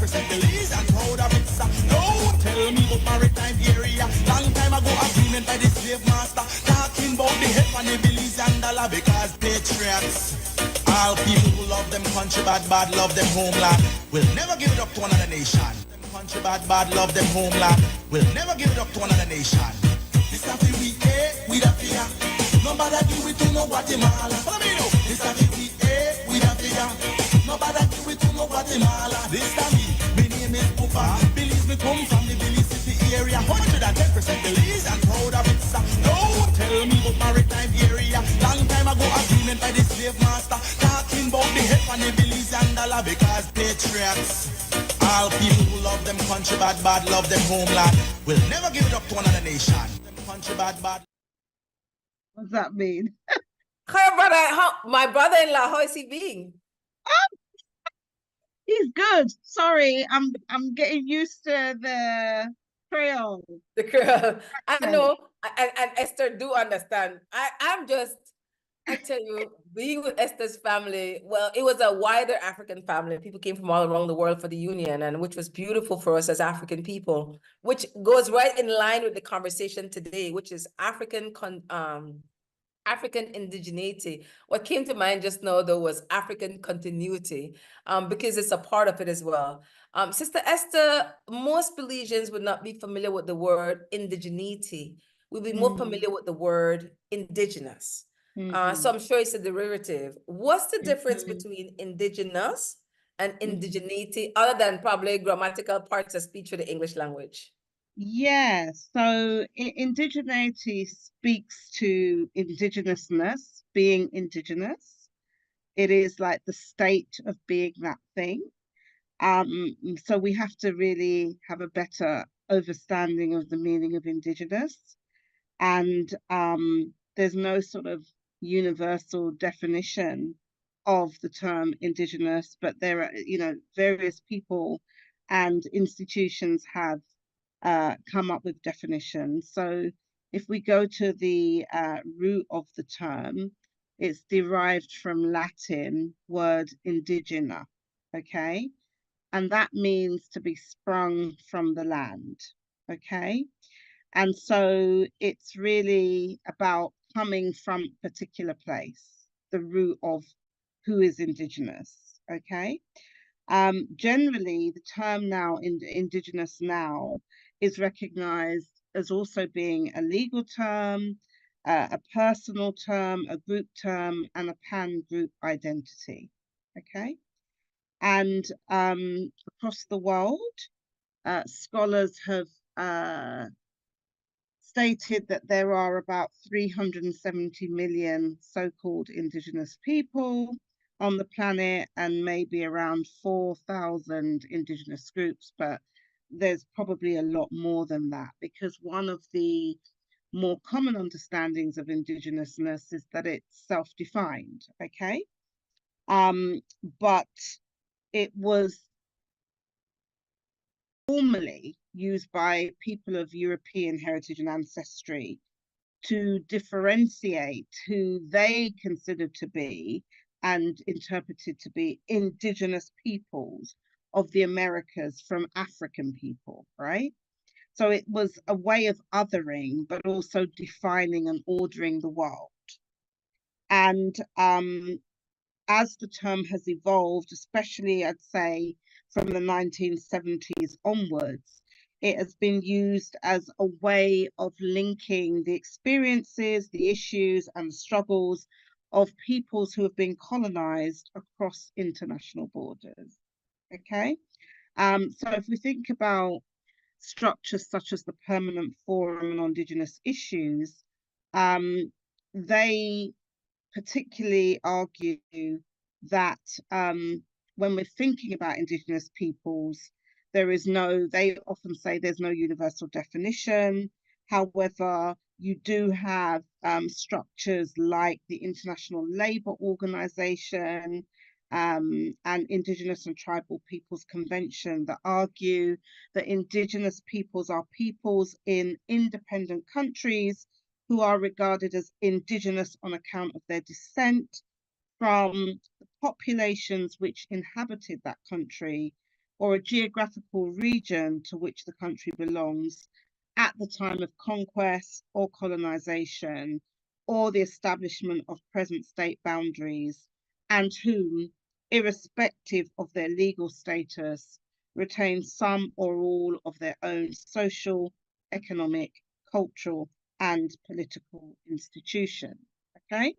10% release and proud of it, sir. No, tell me about maritime area. Long time ago, agreement by the slave master. Talking about the head and the billies and dollar because patriots. All people who love them country bad, bad, love them homeland. Will never give it up to another nation. Them country bad, bad, love them homeland. Will never give it up to another nation. This a we we da fear. Nobody give it to no Guatemala. Follow me now. This a we da fear. Nobody give it to no Guatemala. This a me name is Pupa. Believe me, come from the Billy City area. 110% Belize and proud of it, sir. No, tell me about maritime area. Long time ago, agreement by the slave master. Talking about the head and the Billies and dollar because patriots. All people who love them country bad, bad, love them homeland. Will never give it up to another nation. Country bad, bad. What does that mean? My brother-in-law, how is he being? He's good. Sorry, I'm getting used to the Creole. The Creole. I know, and Esther do understand. I tell you, being with Esther's family, well, it was a wider African family. People came from all around the world for the union, and which was beautiful for us as African people, which goes right in line with the conversation today, which is African indigeneity. What came to mind just now, though, was African continuity, because it's a part of it as well. Sister Esther, most Belizeans would not be familiar with the word indigeneity. We'll be more familiar with the word indigenous. So I'm sure it's a derivative. What's the difference between indigenous and indigeneity, other than probably grammatical parts of speech for the English language? Yeah, so indigeneity speaks to indigenousness, being indigenous. It is like the state of being that thing. So we have to really have a better understanding of the meaning of indigenous. And there's no sort of universal definition of the term indigenous, but there are, various people and institutions have come up with definitions. So if we go to the root of the term, it's derived from Latin word indigena, okay? And that means to be sprung from the land, okay? And so it's really about coming from a particular place, the root of who is indigenous, okay? Generally, the term now, indigenous now, is recognized as also being a legal term, a personal term, a group term, and a pan-group identity, okay? And across the world, scholars have stated that there are about 370 million so-called indigenous people on the planet and maybe around 4,000 indigenous groups, but there's probably a lot more than that, because one of the more common understandings of indigenousness is that it's self-defined, okay? But it was formerly used by people of European heritage and ancestry to differentiate who they considered to be and interpreted to be indigenous peoples of the Americas from African people, right? So it was a way of othering, but also defining and ordering the world. And as the term has evolved, especially I'd say from the 1970s onwards, it has been used as a way of linking the experiences, the issues, and the struggles of peoples who have been colonized across international borders. Okay, so if we think about structures such as the Permanent Forum on Indigenous Issues, they particularly argue that when we're thinking about Indigenous peoples, they often say there's no universal definition. However, you do have structures like the International Labour Organization and Indigenous and Tribal Peoples Convention that argue that Indigenous peoples are peoples in independent countries who are regarded as indigenous on account of their descent from the populations which inhabited that country or a geographical region to which the country belongs at the time of conquest or colonization or the establishment of present state boundaries, and whom, irrespective of their legal status, retain some or all of their own social, economic, cultural, and political institutions. Okay,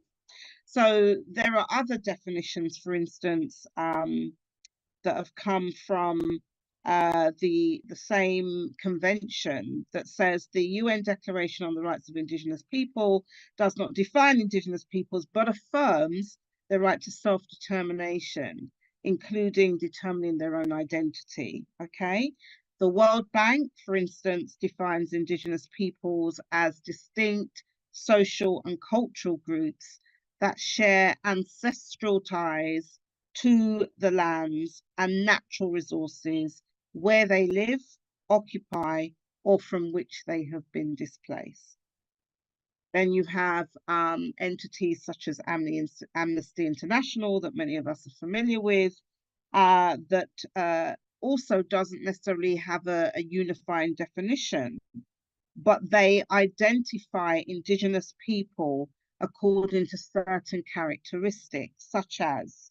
so there are other definitions, for instance, that have come from the same convention that says the UN Declaration on the Rights of Indigenous People does not define Indigenous peoples, but affirms their right to self-determination, including determining their own identity. Okay. The World Bank, for instance, defines Indigenous peoples as distinct social and cultural groups that share ancestral ties to the lands and natural resources where they live, occupy, or from which they have been displaced. Then you have entities such as Amnesty International that many of us are familiar with, that also doesn't necessarily have a unifying definition, but they identify Indigenous people according to certain characteristics, such as: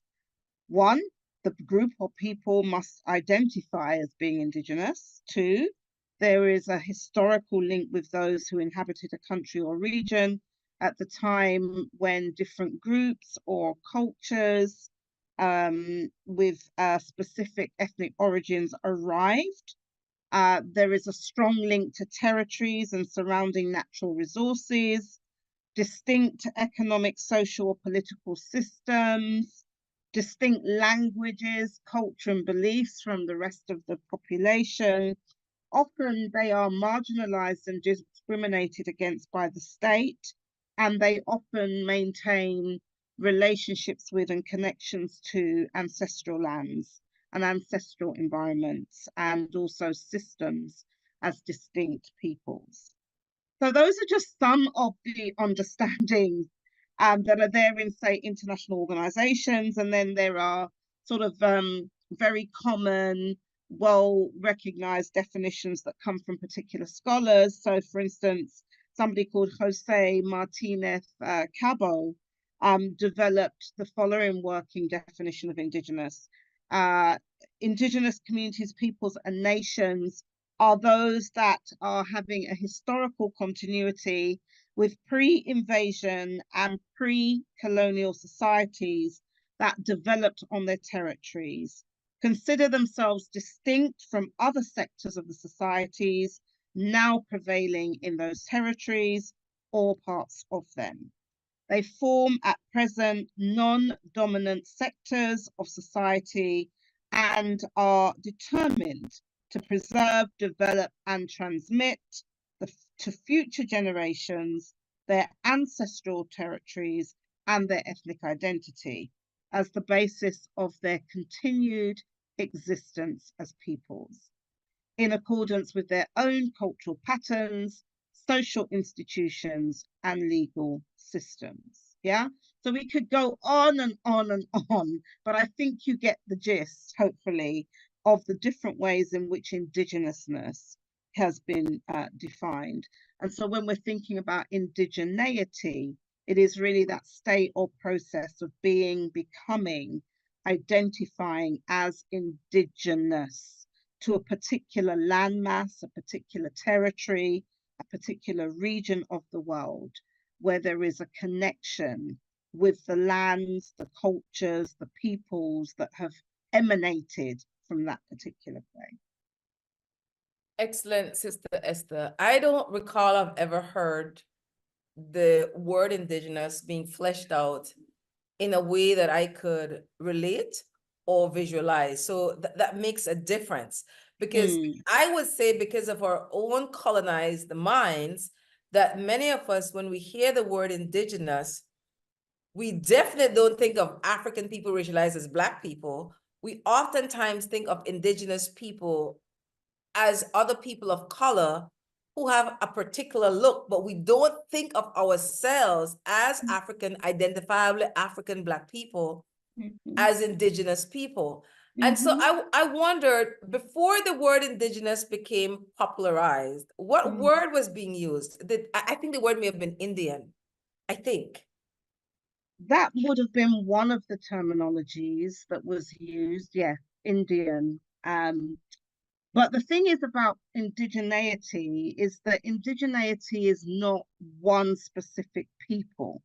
one, the group or people must identify as being Indigenous. Two, there is a historical link with those who inhabited a country or region at the time when different groups or cultures with specific ethnic origins arrived. There is a strong link to territories and surrounding natural resources, distinct economic, social, or political systems, distinct languages, culture, and beliefs from the rest of the population. Often they are marginalized and discriminated against by the state, and they often maintain relationships with and connections to ancestral lands and ancestral environments, and also systems as distinct peoples. So those are just some of the understandings that are there in, say, international organizations. And then there are sort of very common, well-recognized definitions that come from particular scholars. So, for instance, somebody called Jose Martinez Cabo developed the following working definition of Indigenous. Indigenous communities, peoples, and nations are those that are having a historical continuity with pre-invasion and pre-colonial societies that developed on their territories, consider themselves distinct from other sectors of the societies now prevailing in those territories or parts of them. They form at present non-dominant sectors of society and are determined to preserve, develop, and transmit to future generations their ancestral territories and their ethnic identity as the basis of their continued existence as peoples, in accordance with their own cultural patterns, social institutions, and legal systems. Yeah, so we could go on and on and on, but I think you get the gist, hopefully, of the different ways in which Indigenousness has been defined. And so when we're thinking about indigeneity, it is really that state or process of being, becoming, identifying as indigenous to a particular landmass, a particular territory, a particular region of the world, where there is a connection with the lands, the cultures, the peoples that have emanated from that particular place. Excellent, Sister Esther. I don't recall I've ever heard the word Indigenous being fleshed out in a way that I could relate or visualize. So that makes a difference, because I would say, because of our own colonized minds, that many of us, when we hear the word Indigenous, we definitely don't think of African people racialized as Black people. We oftentimes think of Indigenous people as other people of color who have a particular look, but we don't think of ourselves as African, identifiably African Black people, as Indigenous people. And so Mhm. I wondered, before the word indigenous became popularized, what Mm. word was being used? I think the word may have been Indian, I think. That would have been one of the terminologies that was used. Yeah, Indian. But the thing is about indigeneity is that indigeneity is not one specific people,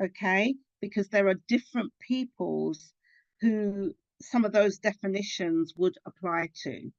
okay? Because there are different peoples who some of those definitions would apply to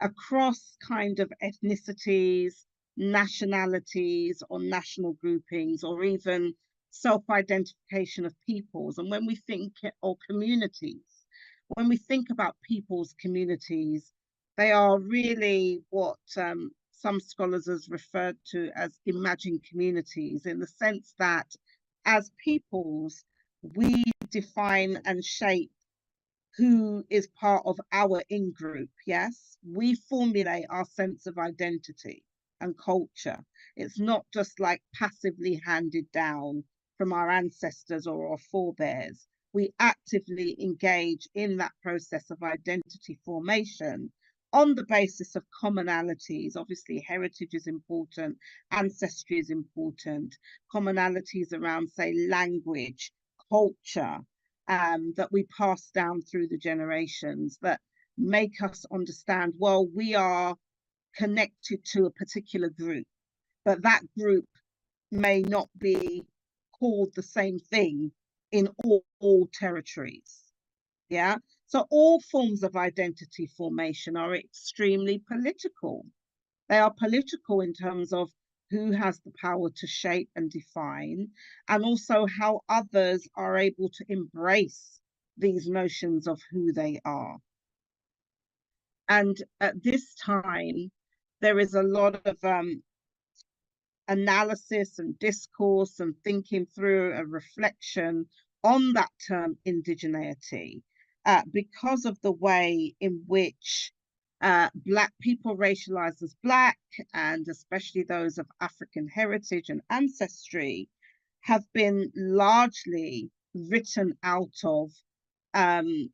across kind of ethnicities, nationalities, or national groupings, or even self-identification of peoples. And when we think, or communities, when we think about people's communities, they are really what some scholars have referred to as imagined communities, in the sense that as peoples, we define and shape who is part of our in group. Yes, we formulate our sense of identity and culture. It's not just like passively handed down from our ancestors or our forebears. We actively engage in that process of identity formation on the basis of commonalities. Obviously, heritage is important, ancestry is important, commonalities around, say, language, culture, that we pass down through the generations, that make us understand, well, we are connected to a particular group, but that group may not be called the same thing in all territories. Yeah. So all forms of identity formation are extremely political. They are political in terms of who has the power to shape and define, and also how others are able to embrace these notions of who they are. And at this time, there is a lot of analysis and discourse and thinking through a reflection on that term indigeneity, because of the way in which Black people racialized as Black, and especially those of African heritage and ancestry, have been largely written out of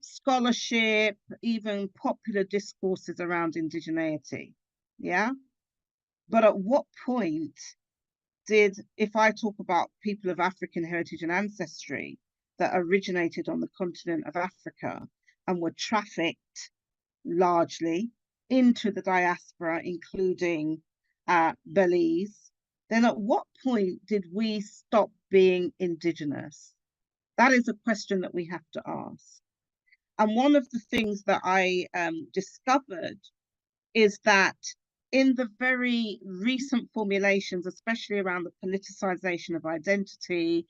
scholarship, even popular discourses around indigeneity. Yeah. But at what point did, if I talk about people of African heritage and ancestry that originated on the continent of Africa and were trafficked largely into the diaspora, including Belize, then at what point did we stop being indigenous? That is a question that we have to ask. And one of the things that I discovered is that in the very recent formulations, especially around the politicization of identity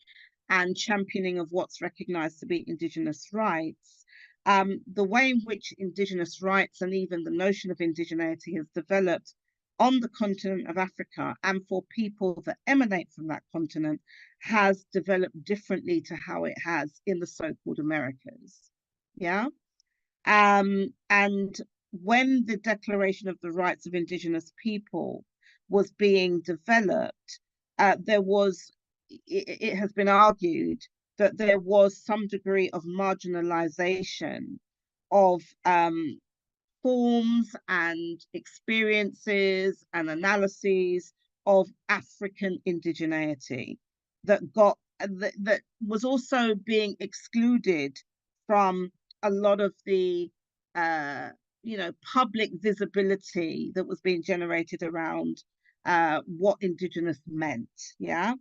and championing of what's recognized to be Indigenous rights, the way in which Indigenous rights and even the notion of indigeneity has developed on the continent of Africa and for people that emanate from that continent has developed differently to how it has in the so-called Americas. Yeah. And when the Declaration of the Rights of Indigenous People was being developed, it has been argued that there was some degree of marginalization of forms and experiences and analyses of African indigeneity that was also being excluded from a lot of the public visibility that was being generated around what indigenous meant. Yeah.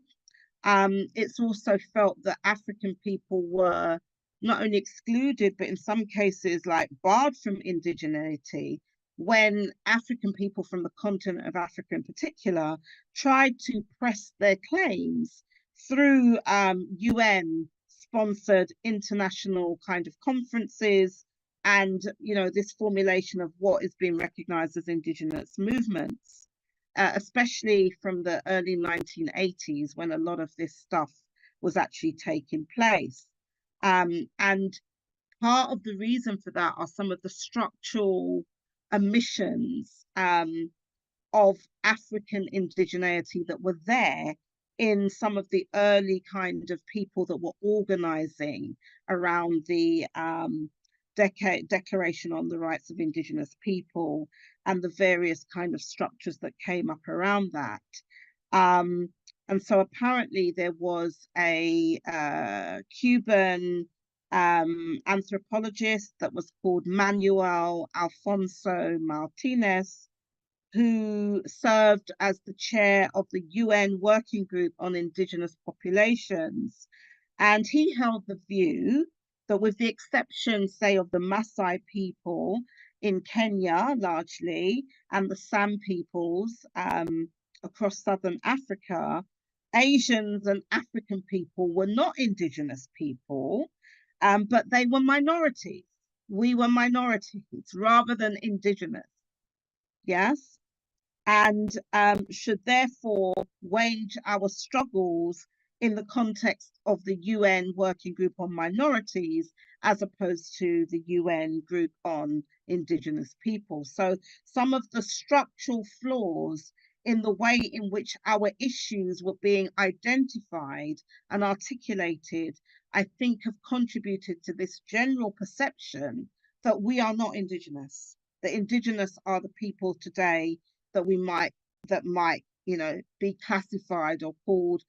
It's also felt that African people were not only excluded, but in some cases, like barred from indigeneity when African people from the continent of Africa in particular tried to press their claims through UN sponsored international kind of conferences and, this formulation of what is being recognized as indigenous movements. Especially from the early 1980s, when a lot of this stuff was actually taking place. And part of the reason for that are some of the structural omissions of African indigeneity that were there in some of the early kind of people that were organizing around the Declaration on the Rights of Indigenous People and the various kind of structures that came up around that. And so apparently there was a Cuban anthropologist that was called Manuel Alfonso Martinez, who served as the chair of the UN Working Group on Indigenous Populations. And he held the view that, with the exception, say, of the Maasai people in Kenya largely, and the San peoples across southern Africa, Asians and African people were not indigenous people, but they were minorities. We were minorities rather than indigenous. Yes. And should therefore wage our struggles in the context of the UN Working Group on Minorities, as opposed to the UN Group on Indigenous People. So some of the structural flaws in the way in which our issues were being identified and articulated, I think, have contributed to this general perception that we are not Indigenous. The Indigenous are the people today that might be classified or called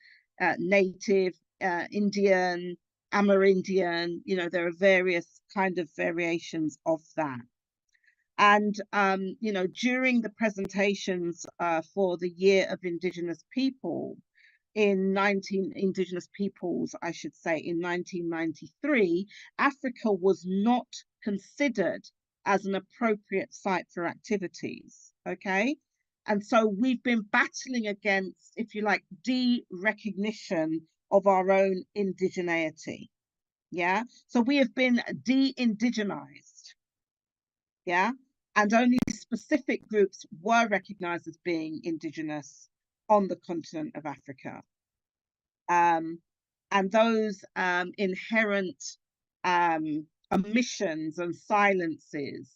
native, Indian, Amerindian. There are various kind of variations of that. And during the presentations for the Year of Indigenous People Indigenous Peoples, I should say, in 1993, Africa was not considered as an appropriate site for activities. Okay. And so we've been battling against, if you like, de-recognition of our own indigeneity. Yeah. So we have been de-indigenized. Yeah. And only specific groups were recognized as being indigenous on the continent of Africa. And those inherent omissions and silences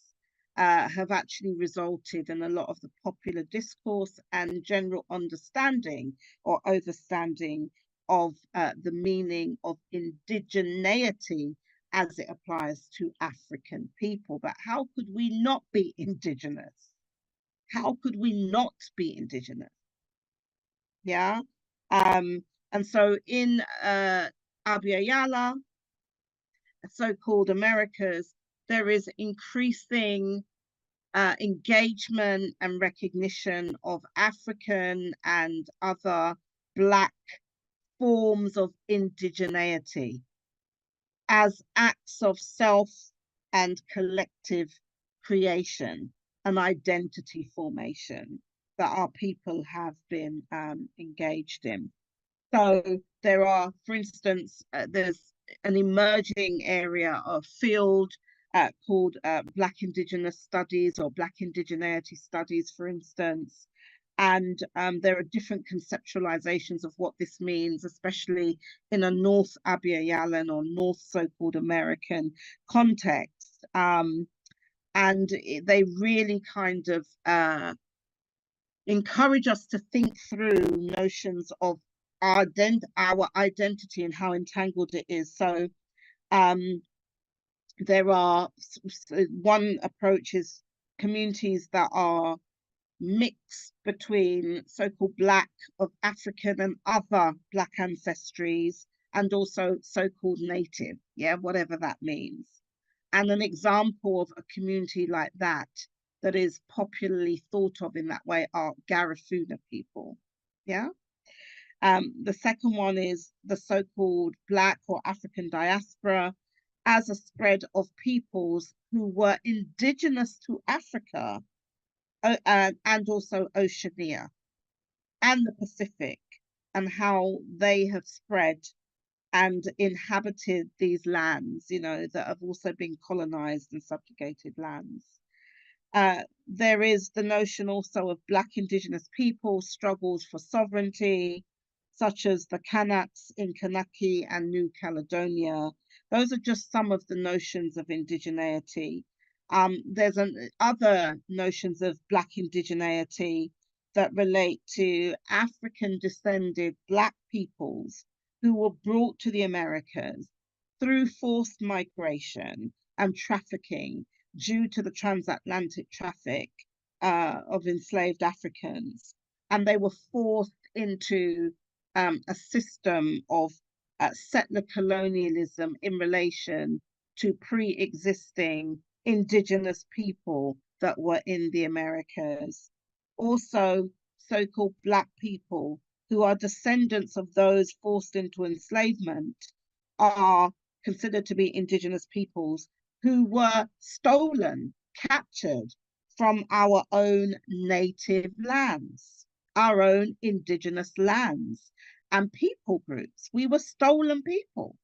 have actually resulted in a lot of the popular discourse and general understanding or overstanding of the meaning of indigeneity as it applies to African people. But how could we not be indigenous? How could we not be indigenous? Yeah. And so in Abya so-called Americas, there is increasing engagement and recognition of African and other Black forms of indigeneity as acts of self and collective creation and identity formation that our people have been engaged in. So there are, for instance, there's an emerging area of field called Black Indigenous Studies or Black Indigeneity Studies, for instance. And there are different conceptualizations of what this means, especially in a North Abya-Yala or North so-called American context. And they really kind of encourage us to think through notions of our identity and how entangled it is. So there are, one approach is communities that are mixed between so-called Black of African and other Black ancestries, and also so-called native, yeah, whatever that means. And an example of a community like that is popularly thought of in that way are Garifuna people, yeah. The second one is the so-called Black or African diaspora as a spread of peoples who were indigenous to Africa and also Oceania and the Pacific, and how they have spread and inhabited these lands, that have also been colonized and subjugated lands. There is the notion also of Black indigenous people struggles for sovereignty, such as the Kanaks in Kanaki and New Caledonia. Those are just some of the notions of indigeneity. There's other notions of Black indigeneity that relate to African descended Black peoples who were brought to the Americas through forced migration and trafficking due to the transatlantic traffic of enslaved Africans. And they were forced into a system of settler colonialism in relation to pre-existing indigenous people that were in the Americas. Also, so-called Black people who are descendants of those forced into enslavement are considered to be indigenous peoples who were stolen, captured from our own native lands, our own indigenous lands and people groups. We were stolen people.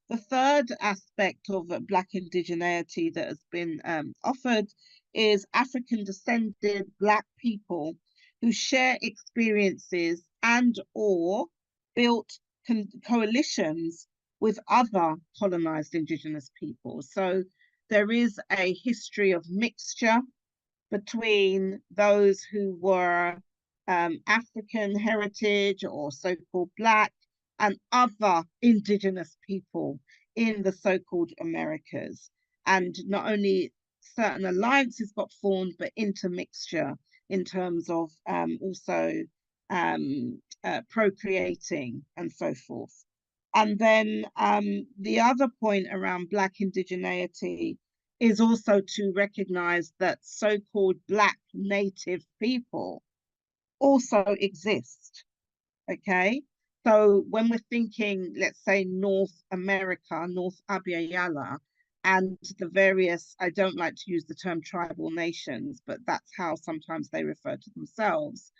The third aspect of Black indigeneity that has been offered is African descended Black people who share experiences and or built coalitions with other colonized indigenous people. So there is a history of mixture between those who were African heritage or so-called Black and other indigenous people in the so-called Americas. And not only certain alliances got formed, but intermixture in terms of also procreating and so forth. And then the other point around Black indigeneity is also to recognize that so-called Black native people also exist, okay? So when we're thinking, let's say, North America, North Abya, and the various, I don't like to use the term tribal nations, but that's how sometimes they refer to themselves,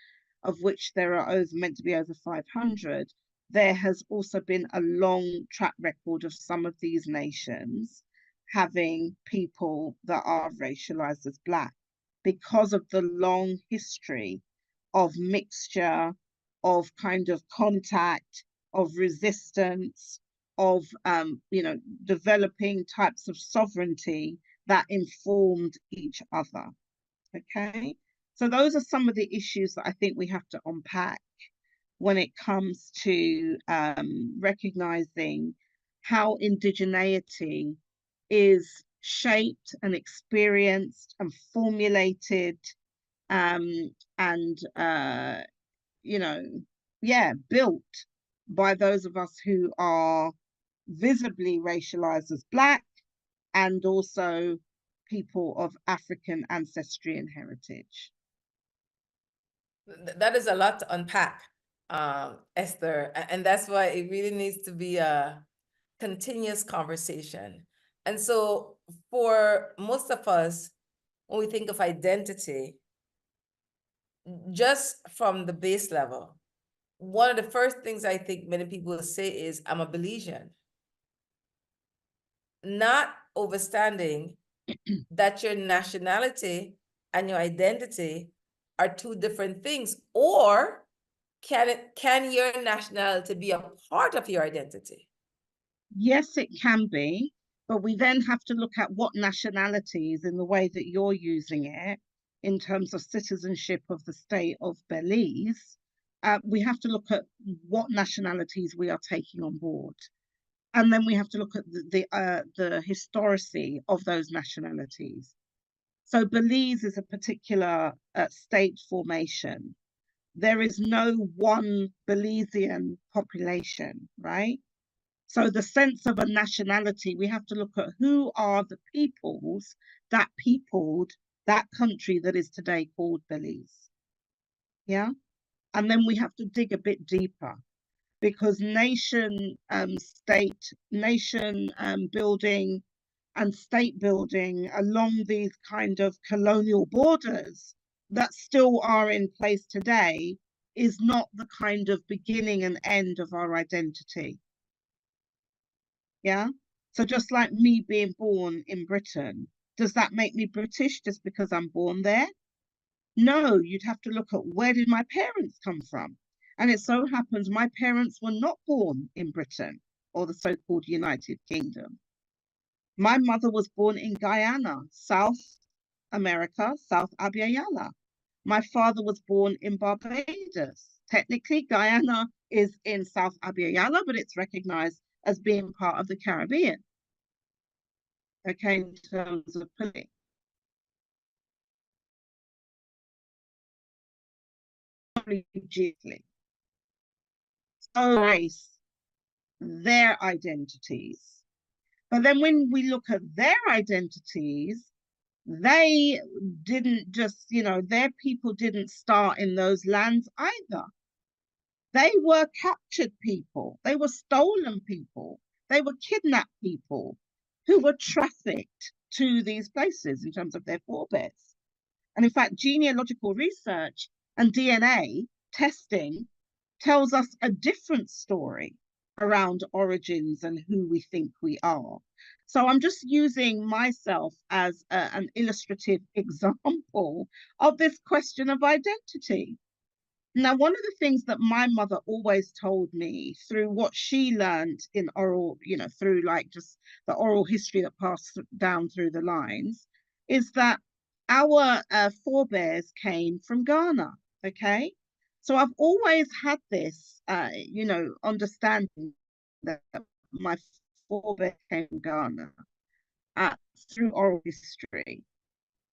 of which there are meant to be over 500, there has also been a long track record of some of these nations having people that are racialized as Black because of the long history of mixture, of kind of contact, of resistance, of developing types of sovereignty that informed each other. Okay, so those are some of the issues that I think we have to unpack when it comes to recognizing how indigeneity is shaped and experienced and formulated and built by those of us who are visibly racialized as Black and also people of African ancestry and heritage. That is a lot to unpack, Esther, and that's why it really needs to be a continuous conversation. And so for most of us, when we think of identity, just from the base level, one of the first things I think many people will say is, I'm a Belizean. Not overstanding that your nationality and your identity are two different things, or can your nationality be a part of your identity? Yes, it can be, but we then have to look at what nationalities in the way that you're using it in terms of citizenship of the state of Belize. We have to look at what nationalities we are taking on board. And then we have to look at the historicity of those nationalities. So Belize is a particular state formation. There is no one Belizean population, right? So the sense of a nationality, we have to look at who are the peoples that peopled that country that is today called Belize. Yeah. And then we have to dig a bit deeper, because nation building and state building along these kind of colonial borders that still are in place today is not the kind of beginning and end of our identity. Yeah. So just like me being born in Britain, does that make me British just because I'm born there? No, you'd have to look at where did my parents come from? And it so happens my parents were not born in Britain or the so-called United Kingdom. My mother was born in Guyana, South America, South Abya. My father was born in Barbados. Technically, Guyana is in South Abya, but it's recognized as being part of the Caribbean. okay, in terms of politics. Religiously. So race, their identities. But then when we look at their identities, they didn't just, their people didn't start in those lands either. They were captured people, they were stolen people, they were kidnapped people who were trafficked to these places in terms of their forebears. And in fact, genealogical research and DNA testing tells us a different story around origins and who we think we are. So I'm just using myself as an illustrative example of this question of identity. Now, one of the things that my mother always told me through what she learned in oral, through like just the oral history that passed down through the lines, is that our forebears came from Ghana. Okay. So I've always had this, understanding that my forebears came from Ghana through oral history.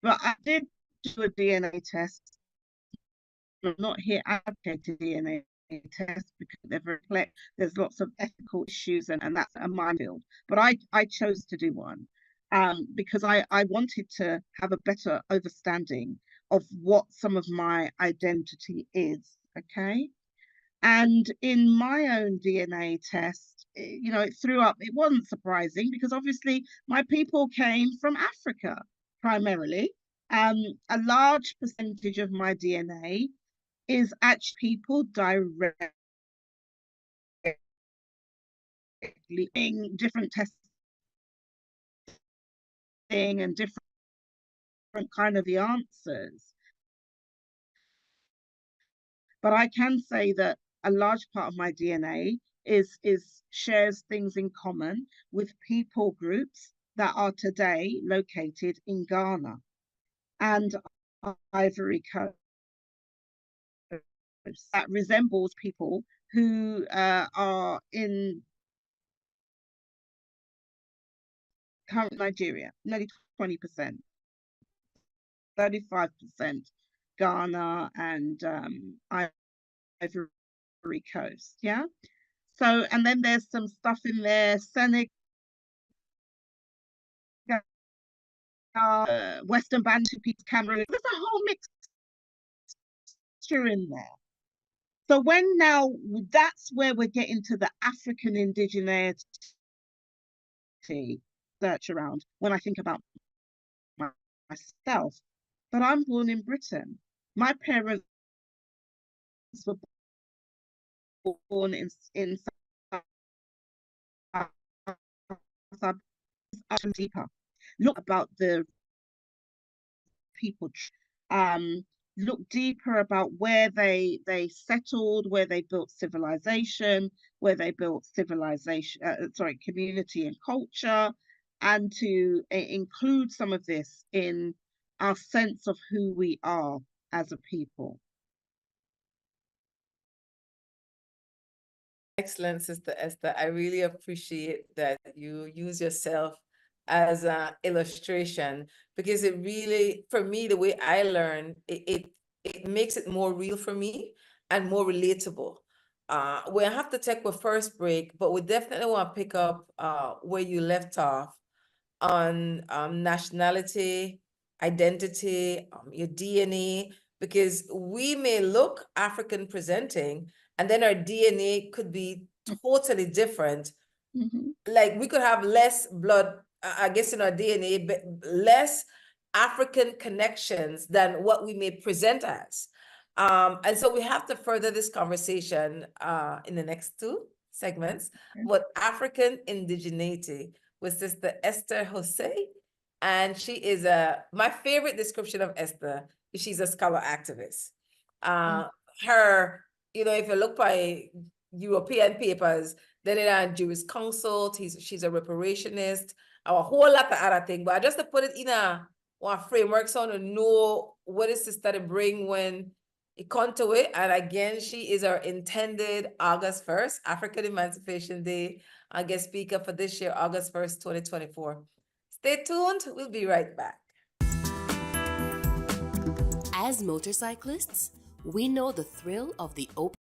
But I did do a DNA test. I'm not here advocating DNA tests because they're very complex. There's lots of ethical issues and that's a minefield. But I chose to do one because I wanted to have a better understanding of what some of my identity is, okay? And in my own DNA test, it threw up, it wasn't surprising because obviously my people came from Africa primarily. A large percentage of my DNA is actually people directly in different testing and different kind of the answers. But I can say that a large part of my DNA is shares things in common with people groups that are today located in Ghana and Ivory Coast. That resembles people who are in current Nigeria, nearly 20%, 35% Ghana and Ivory Coast. Yeah. So, and then there's some stuff in there, Senegal, Western Bantu people, Cameroon. There's a whole mixture in there. So when now that's where we're getting to the African indigeneity search around when I think about myself. But I'm born in Britain. My parents were born in deeper. Look about the people. Look deeper about where they settled, where they built civilization, where they built community and culture, and to include some of this in our sense of who we are as a people. Excellent, Sister Esther. I really appreciate that you use yourself as an illustration because it really, for me, the way I learn, it makes it more real for me and more relatable. We have to take our first break, but we definitely want to pick up where you left off on nationality, identity, your DNA, because we may look African presenting, and then our DNA could be totally different. Like we could have less blood, I guess, in our DNA, but less African connections than what we may present as. And so we have to further this conversation in the next two segments. What African indigeneity with Sister Esther Jose. And she is my favorite description of Esther is she's a scholar activist. Her, if you look by European papers, then in a Jewish consult, she's a reparationist, a whole lot of other things. But just to put it in one framework so to know what is sister to bring when it comes to it. And again, she is our intended August 1st, African Emancipation Day, guest speaker for this year, August 1st, 2024. Stay tuned. We'll be right back. As motorcyclists, we know the thrill of the open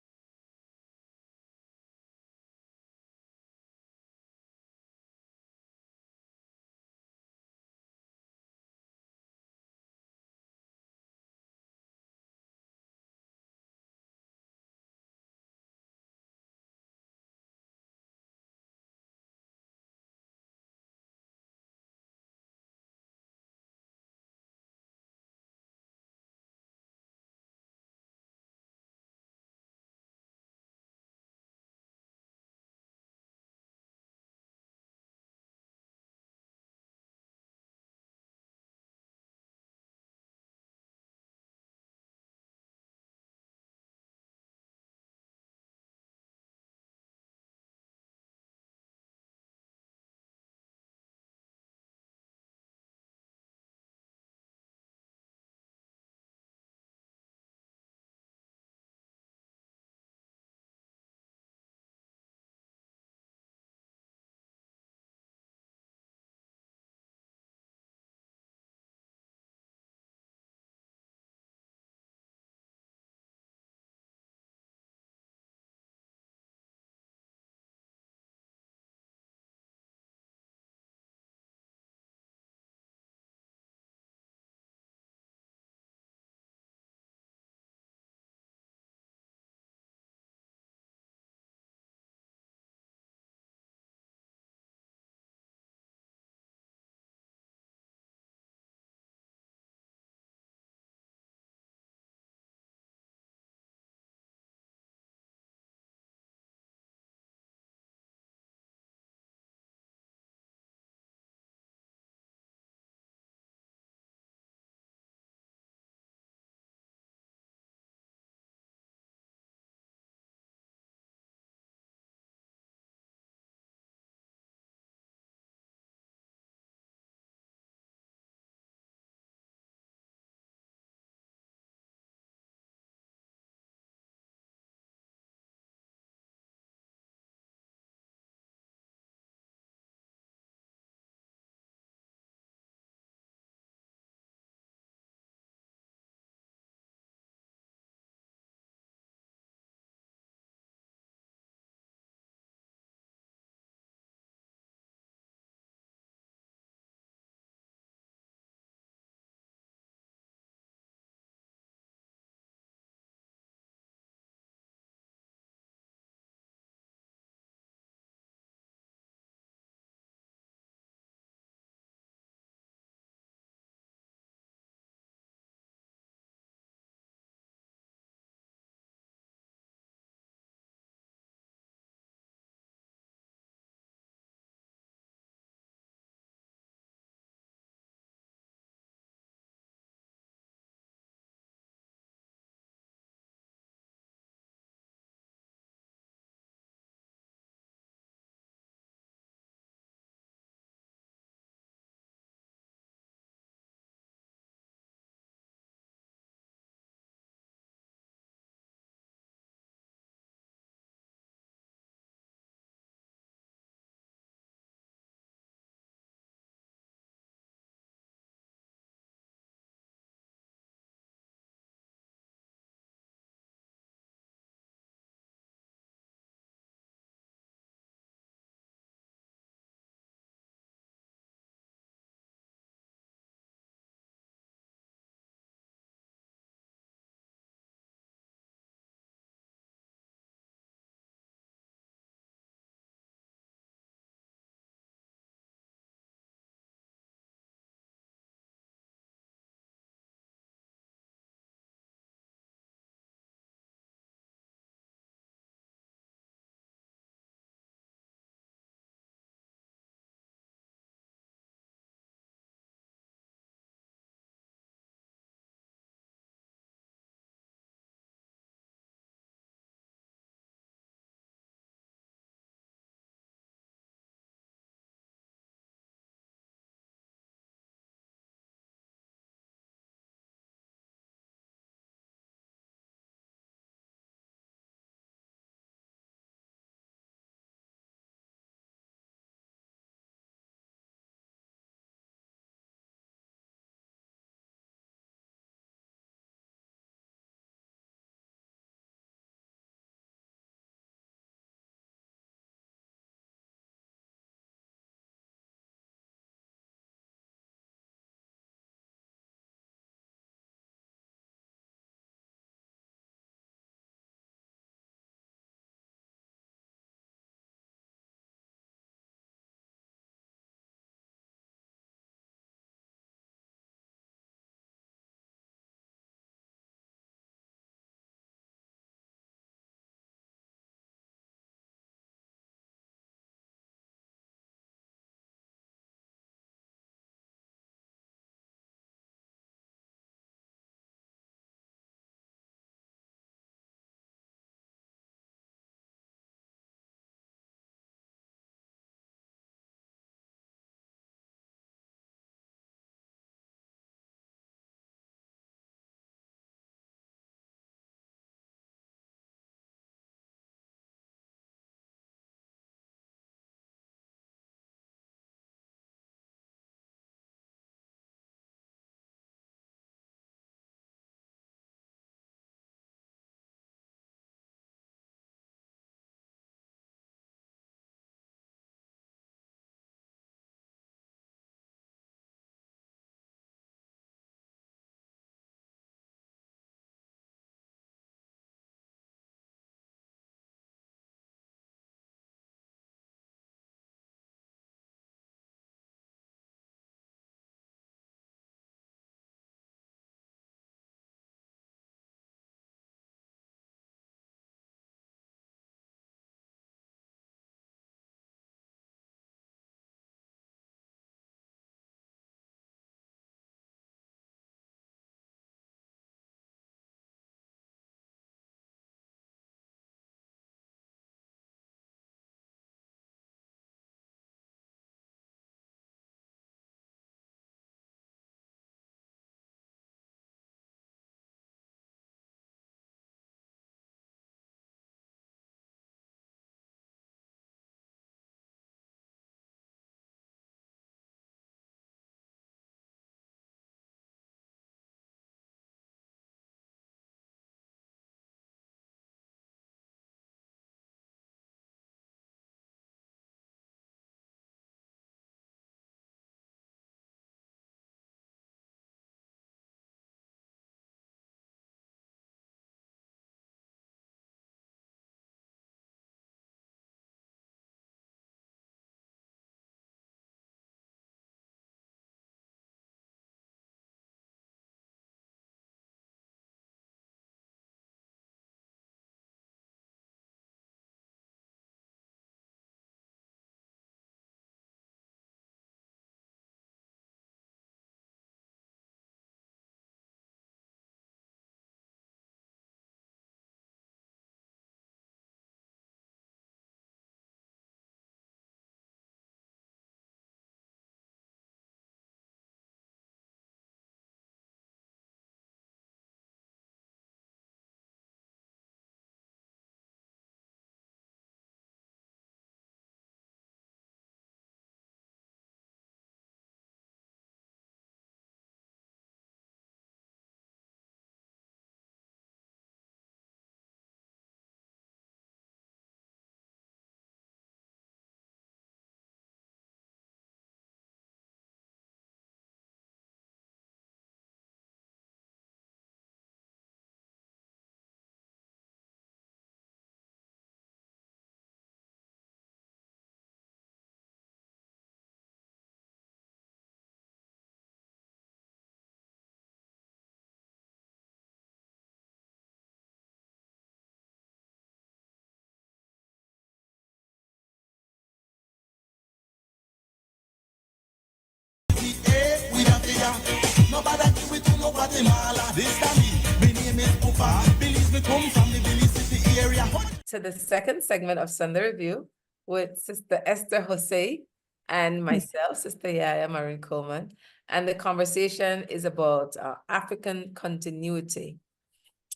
we to no Guatemala. This time me name is Pupa. Believe me, come from the Billy City area. To the second segment of Sunday Review with Sister Esther Jose and myself, Sister YaYa Marin Coleman. And the conversation is about African continuity.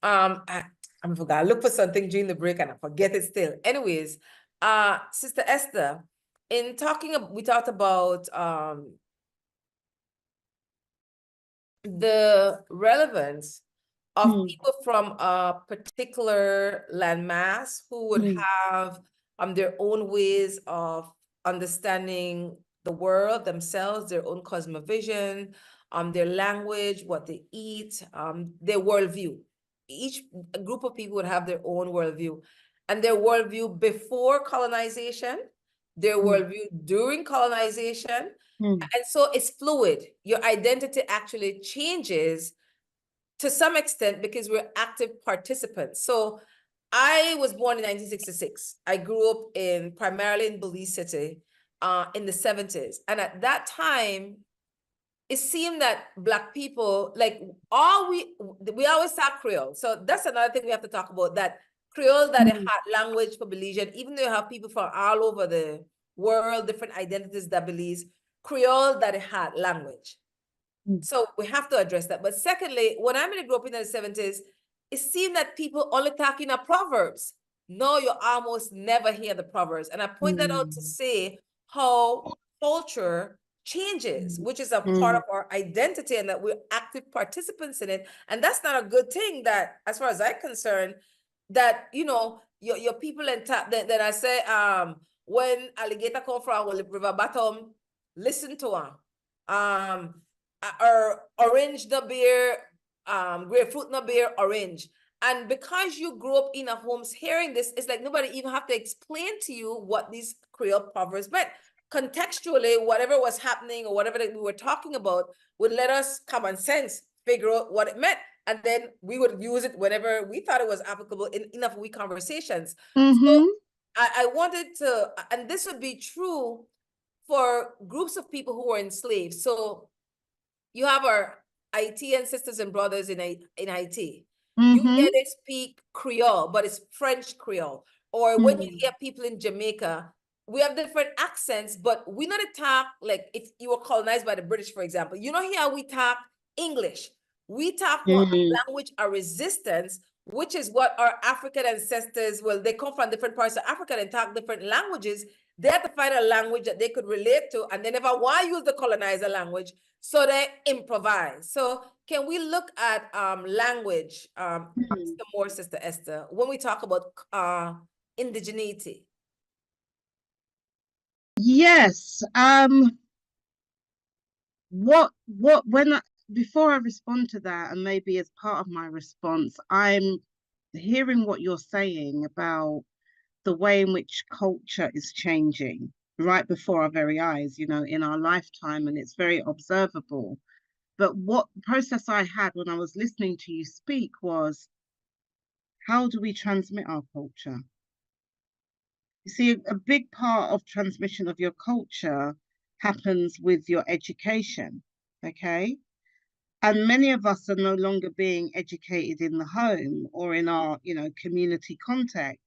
I forgot, I look for something during the break and I forget it still. Anyways, Sister Esther, in talking, we talked about the relevance of people from a particular landmass who would have their own ways of understanding the world themselves, their own cosmovision, their language, what they eat, their worldview. Each group of people would have their own worldview, and their worldview before colonization, their worldview during colonization. And so it's fluid. Your identity actually changes to some extent because we're active participants. So I was born in 1966. I grew up primarily in Belize City in the 70s. And at that time, it seemed that Black people, like we always talk Creole. So that's another thing we have to talk about, that Creole, that a hard language for Belizean, even though you have people from all over the world, different identities that Belize, Creole, that a hard language. So we have to address that. But secondly, when I grew up in the 70s, it seemed that people only talking about Proverbs. No, you almost never hear the Proverbs. And I point that out to say how culture changes, which is a part of our identity, and that we're active participants in it. And that's not a good thing, that, as far as I'm concerned, that, you know, your people in tap, that I say, when alligator come from river bottom, listen to him. Or orange the beer, grapefruit no beer, orange. And because you grew up in a homes hearing this, it's like nobody even have to explain to you what these Creole proverbs meant. Contextually, whatever was happening or whatever that we were talking about would let us common sense figure out what it meant. And then we would use it whenever we thought it was applicable in enough we conversations. So I wanted to, and this would be true for groups of people who were enslaved. So you have our Haitian sisters and brothers in IT. You hear they speak Creole, but it's French Creole. Or when you hear people in Jamaica, we have different accents, but we not talk like if you were colonized by the British, for example. You know here we talk English. We talk more language of resistance, which is what our African ancestors, well, they come from different parts of Africa and talk different languages. They have to find a language that they could relate to, and they never want to use the colonizer language, so they improvise. So can we look at language, some more, Sister Esther, when we talk about indigeneity? Yes. Before I respond to that, and maybe as part of my response, I'm hearing what you're saying about the way in which culture is changing right before our very eyes, you know, in our lifetime, and it's very observable. But what process I had when I was listening to you speak was, how do we transmit our culture? You see, a big part of transmission of your culture happens with your education, okay? And many of us are no longer being educated in the home or in our, you know, community context.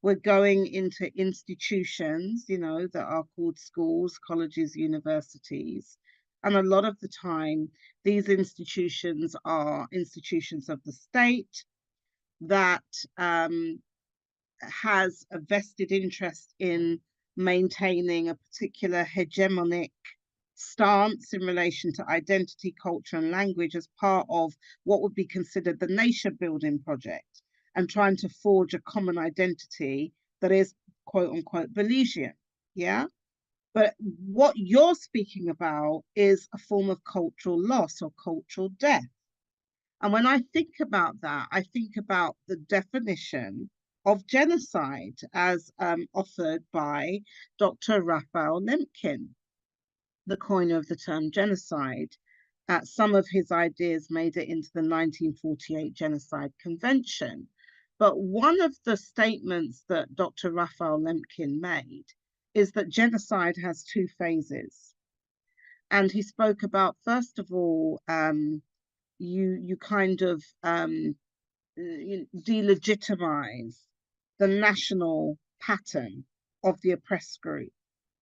We're going into institutions, you know, that are called schools, colleges, universities. And a lot of the time, these institutions are institutions of the state that has a vested interest in maintaining a particular hegemonic stance in relation to identity, culture, and language as part of what would be considered the nation building project, and trying to forge a common identity that is quote unquote Belizean. Yeah. But what you're speaking about is a form of cultural loss or cultural death. And when I think about that, I think about the definition of genocide as offered by Dr. Raphael Lemkin, the coiner of the term genocide. Some of his ideas made it into the 1948 Genocide Convention. But one of the statements that Dr. Raphael Lemkin made is that genocide has two phases. And he spoke about, first of all, you kind of delegitimize the national pattern of the oppressed group.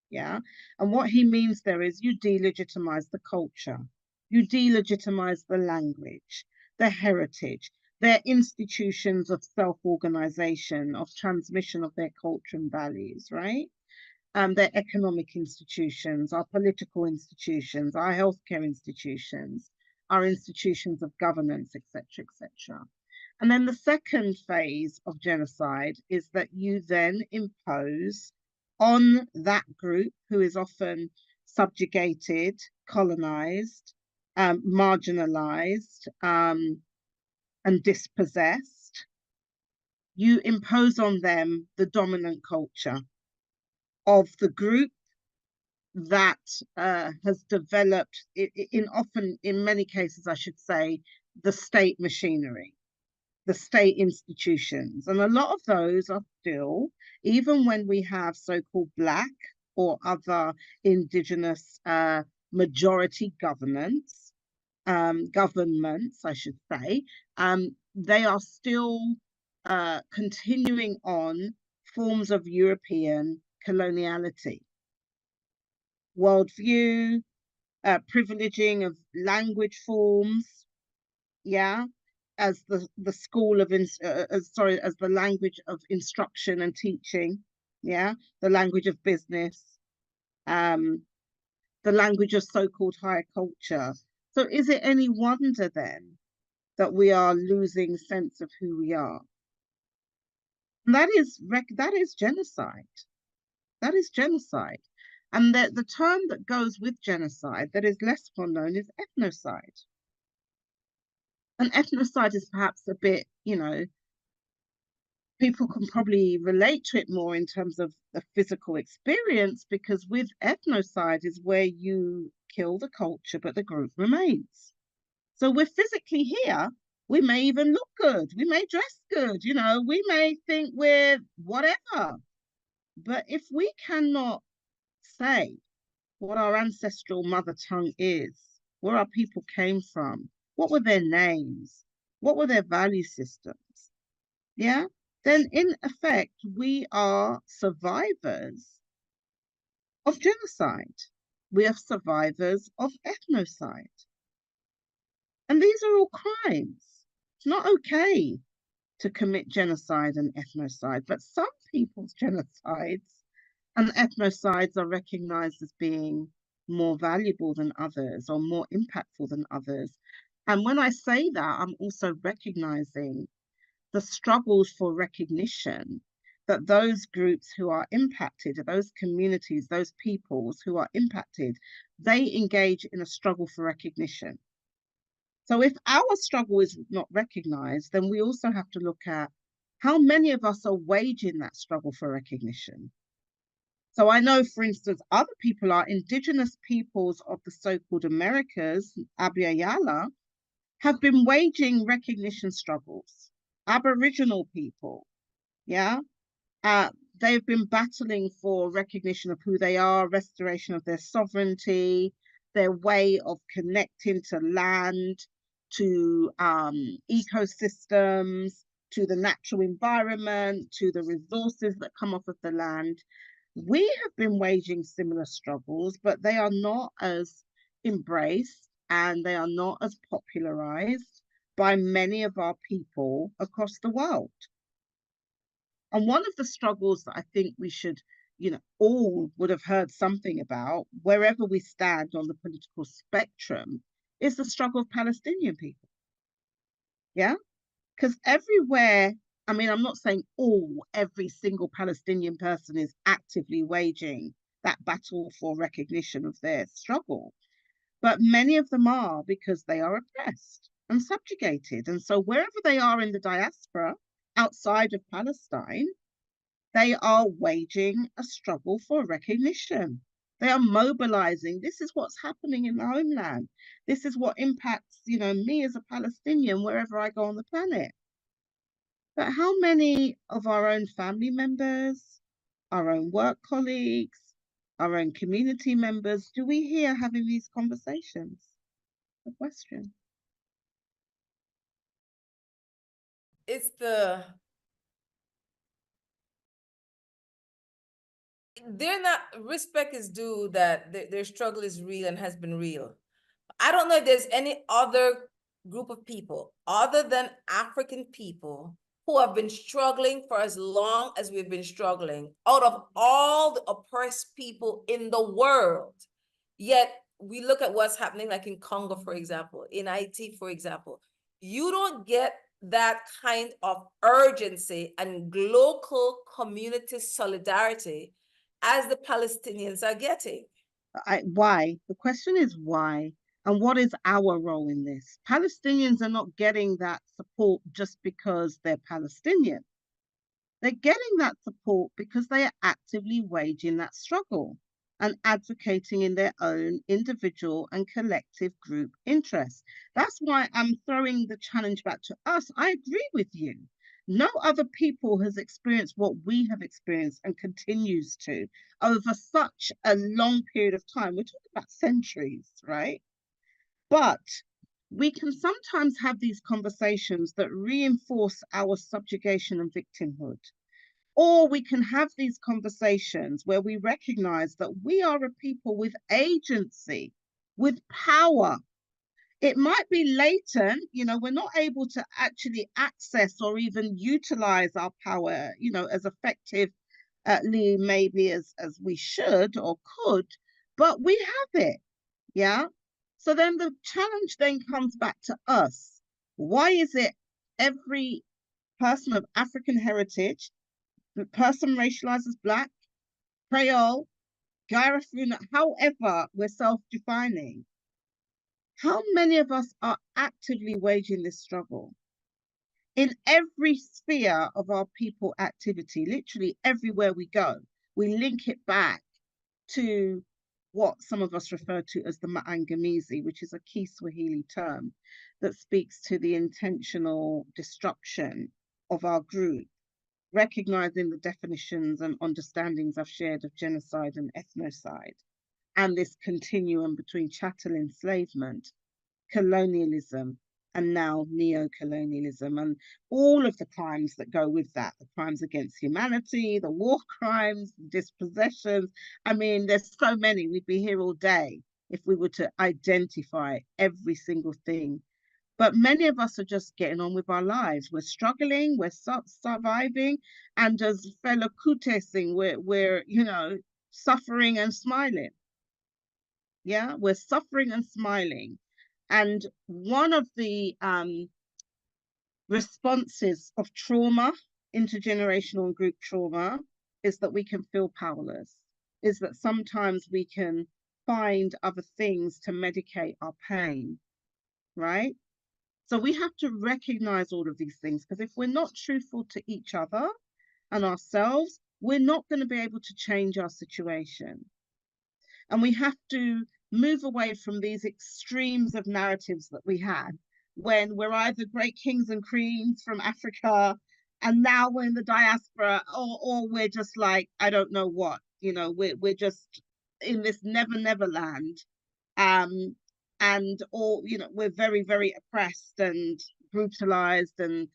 Yeah. And what he means there is you delegitimize the culture, you delegitimize the language, the heritage, their institutions of self-organization, of transmission of their culture and values, right? Their economic institutions, our political institutions, our healthcare institutions, our institutions of governance, etc., etc. And then the second phase of genocide is that you then impose on that group who is often subjugated, colonized, marginalized, and dispossessed, you impose on them the dominant culture of the group that has developed in many cases, I should say, the state machinery, the state institutions. And a lot of those are still, even when we have so-called Black or other indigenous majority governments, I should say, they are still continuing on forms of European coloniality, worldview, privileging of language forms, yeah, as the school of as the language of instruction and teaching, yeah, the language of business, the language of so-called higher culture. So is it any wonder then that we are losing sense of who we are? And that is genocide. That is genocide. And the term that goes with genocide that is less well known is ethnocide. And ethnocide is perhaps a bit, people can probably relate to it more in terms of the physical experience, because with ethnocide is where you kill the culture, but the group remains. So we're physically here. We may even look good. We may dress good. We may think we're whatever. But if we cannot say what our ancestral mother tongue is, where our people came from, what were their names, what were their value systems, yeah, then in effect, we are survivors of genocide. We are survivors of ethnocide. And these are all crimes. It's not okay to commit genocide and ethnocide, but some people's genocides and ethnocides are recognized as being more valuable than others or more impactful than others. And when I say that, I'm also recognizing the struggles for recognition that those groups who are impacted, those communities, those peoples who are impacted, they engage in a struggle for recognition. So if our struggle is not recognized, then we also have to look at how many of us are waging that struggle for recognition. So I know, for instance, other people are indigenous peoples of the so-called Americas, YaYa, have been waging recognition struggles. Aboriginal people, yeah, they've been battling for recognition of who they are, restoration of their sovereignty, their way of connecting to land, to ecosystems, to the natural environment, to the resources that come off of the land. We have been waging similar struggles, but they are not as embraced and they are not as popularized by many of our people across the world. And one of the struggles that I think we should, all would have heard something about, wherever we stand on the political spectrum, is the struggle of Palestinian people. Yeah? Because everywhere, I mean, I'm not saying every single Palestinian person is actively waging that battle for recognition of their struggle, but many of them are, because they are oppressed and subjugated. And so wherever they are in the diaspora, outside of Palestine, they are waging a struggle for recognition. They are mobilizing. This is what's happening in the homeland. This is what impacts, me as a Palestinian wherever I go on the planet. But how many of our own family members, our own work colleagues, our own community members do we hear having these conversations? The question. they're not, respect is due that their struggle is real and has been real. I don't know if there's any other group of people other than African people who have been struggling for as long as we've been struggling out of all the oppressed people in the world. Yet we look at what's happening, like in Congo, for example, in Haiti, for example. You don't get that kind of urgency and local community solidarity as the Palestinians are getting. Why? The question is why? And what is our role in this? Palestinians are not getting that support just because they're Palestinian. They're getting that support because they are actively waging that struggle and advocating in their own individual and collective group interests. That's why I'm throwing the challenge back to us. I agree with you. No other people has experienced what we have experienced and continues to over such a long period of time. We're talking about centuries, right? But we can sometimes have these conversations that reinforce our subjugation and victimhood. Or we can have these conversations where we recognize that we are a people with agency, with power. It might be latent, we're not able to actually access or even utilize our power, as effectively maybe as we should or could, but we have it. Yeah. So then the challenge then comes back to us. Why is it every person of African heritage, the person racialized as Black, Creole, Garifuna, however we're self-defining, how many of us are actively waging this struggle? In every sphere of our people activity, literally everywhere we go, we link it back to what some of us refer to as the maangamizi, which is a key Swahili term that speaks to the intentional destruction of our group, recognizing the definitions and understandings I've shared of genocide and ethnocide, and this continuum between chattel enslavement, colonialism, and now neo-colonialism, and all of the crimes that go with that, the crimes against humanity, the war crimes, dispossessions. I mean, there's so many. We'd be here all day if we were to identify every single thing. But many of us are just getting on with our lives. We're struggling, we're surviving, and as fellow Kute sing, we're suffering and smiling. Yeah, we're suffering and smiling. And one of the responses of trauma, intergenerational and group trauma, is that we can feel powerless, is that sometimes we can find other things to medicate our pain, right? So we have to recognize all of these things, because if we're not truthful to each other and ourselves, we're not going to be able to change our situation. And we have to move away from these extremes of narratives that we had when we're either great kings and queens from Africa and now we're in the diaspora, or we're just like, I don't know what, we're just in this never land. And all, we're very, very oppressed and brutalized and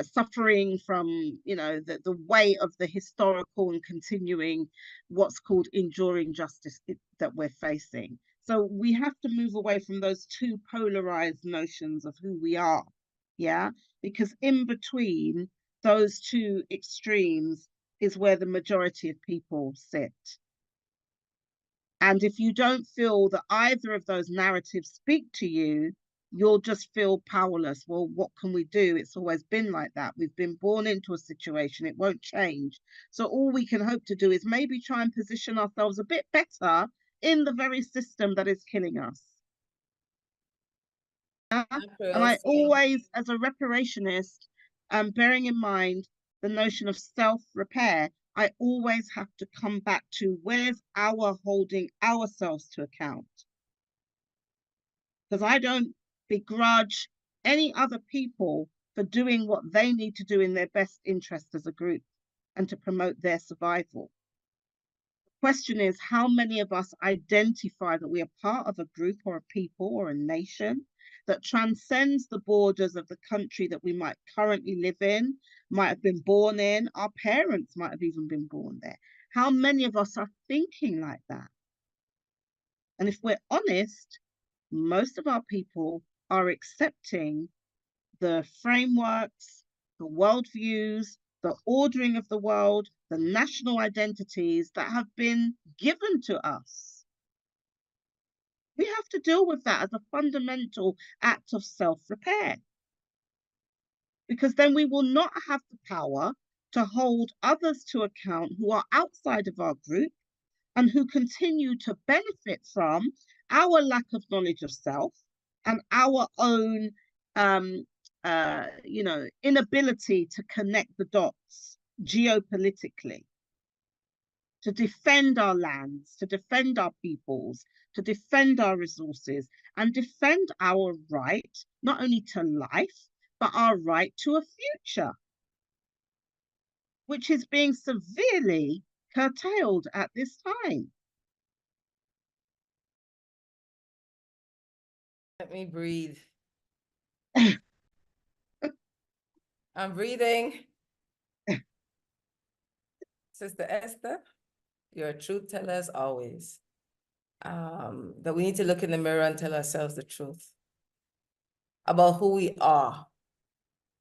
suffering from, the weight of the historical and continuing what's called enduring justice that we're facing. So we have to move away from those two polarized notions of who we are, yeah? Because in between those two extremes is where the majority of people sit. And if you don't feel that either of those narratives speak to you, you'll just feel powerless. Well, what can we do? It's always been like that. We've been born into a situation. It won't change. So all we can hope to do is maybe try and position ourselves a bit better in the very system that is killing us. And I always, as a reparationist, bearing in mind the notion of self-repair, I always have to come back to where's our holding ourselves to account. Because I don't begrudge any other people for doing what they need to do in their best interest as a group and to promote their survival. The question is, how many of us identify that we are part of a group or a people or a nation that transcends the borders of the country that we might currently live in, might have been born in, our parents might have even been born there. How many of us are thinking like that? And if we're honest, most of our people are accepting the frameworks, the worldviews, the ordering of the world, the national identities that have been given to us. We have to deal with that as a fundamental act of self-repair, because then we will not have the power to hold others to account who are outside of our group and who continue to benefit from our lack of knowledge of self and our own inability to connect the dots geopolitically, to defend our lands, to defend our peoples, to defend our resources, and defend our right, not only to life, but our right to a future, which is being severely curtailed at this time. Let me breathe. I'm breathing. Sister Esther, you're a truth teller as always. That we need to look in the mirror and tell ourselves the truth about who we are,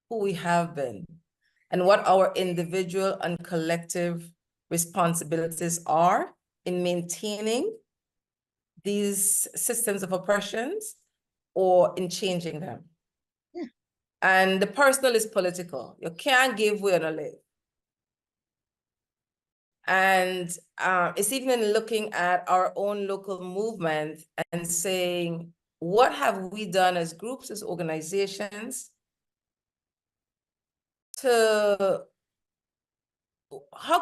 who we have been, and what our individual and collective responsibilities are in maintaining these systems of oppressions or in changing them. Yeah. And the personal is political. You can't give way or live. And it's even looking at our own local movement and saying, what have we done as groups, as organizations, how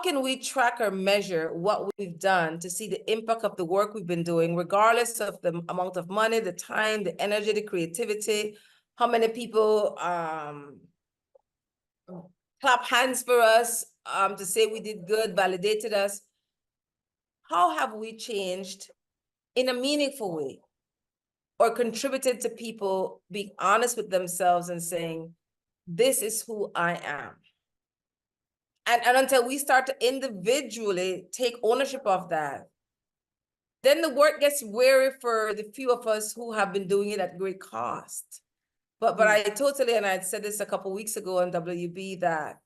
can we track or measure what we've done to see the impact of the work we've been doing, regardless of the amount of money, the time, the energy, the creativity, how many people clap hands for us to say we did good, validated us. How have we changed in a meaningful way or contributed to people being honest with themselves and saying, this is who I am? And until we start to individually take ownership of that, then the work gets weary for the few of us who have been doing it at great cost. But I totally, and I said this a couple of weeks ago on WB, that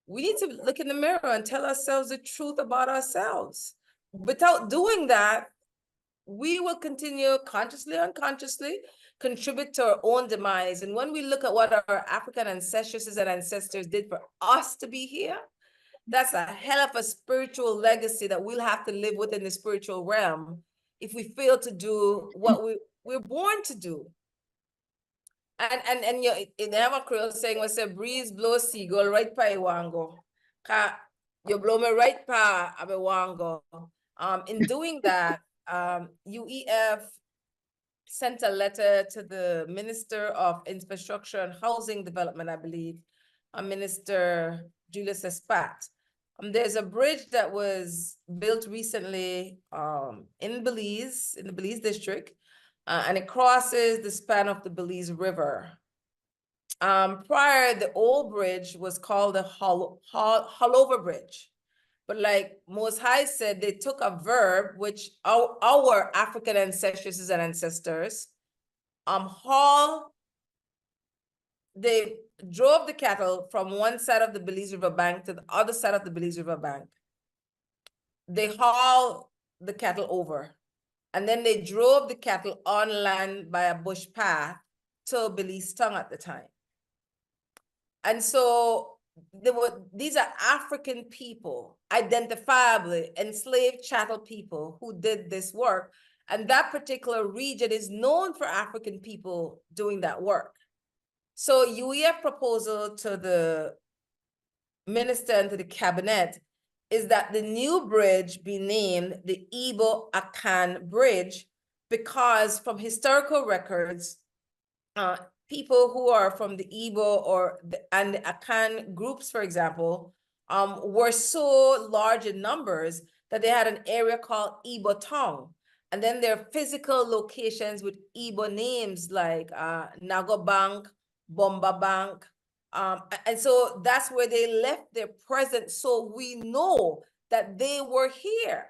we need to look in the mirror and tell ourselves the truth about ourselves. Without doing that, we will continue consciously or unconsciously contribute to our own demise. And when we look at what our African ancestresses and ancestors did for us to be here, that's a hell of a spiritual legacy that we'll have to live within the spiritual realm if we fail to do what we're born to do. And you in the Creole saying, we say, breeze blow seagull right pa iwango. You blow me right pa abewango. In doing that, UEF sent a letter to the Minister of Infrastructure and Housing Development, I believe, Minister Julius Espat. There's a bridge that was built recently in Belize, in the Belize district, and it crosses the span of the Belize River. Prior, the old bridge was called the Hollover Bridge. But like Most High said, they took a verb, which our African ancestors and ancestors, they drove the cattle from one side of the Belize River bank to the other side of the Belize River bank. They hauled the cattle over, and then they drove the cattle on land by a bush path to Belize Tongue at the time. And so these are African people, identifiably enslaved chattel people who did this work. And that particular region is known for African people doing that work. So UEF proposal to the minister and to the cabinet is that the new bridge be named the Igbo Akan Bridge, because from historical records, people who are from the Igbo and the Akan groups, for example, were so large in numbers that they had an area called Igbo Town. And then there are physical locations with Igbo names like Nago Bank, Bomba Bank. And so that's where they left their presence. So we know that they were here.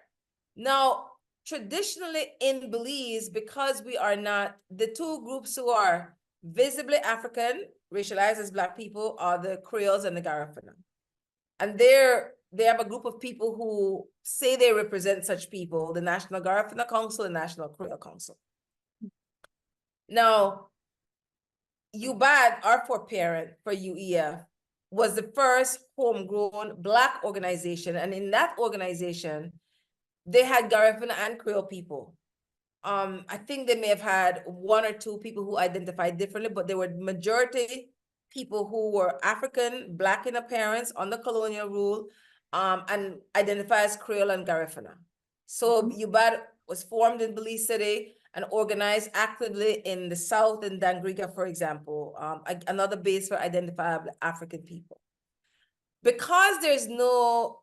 Now, traditionally in Belize, because we are not, the two groups who are visibly African, racialized as Black people, are the Creoles and the Garifuna. And they have a group of people who say they represent such people, the National Garifuna Council and National Creole Council. Now, UBAD, our foreparent for UEF, was the first homegrown Black organization. And in that organization, they had Garifuna and Creole people. I think they may have had one or two people who identified differently, but they were majority people who were African, Black in appearance under colonial rule, and identify as Creole and Garifuna. So UBAD was formed in Belize City and organized actively in the South, in Dangriga, for example, another base for identifiable African people. Because there's no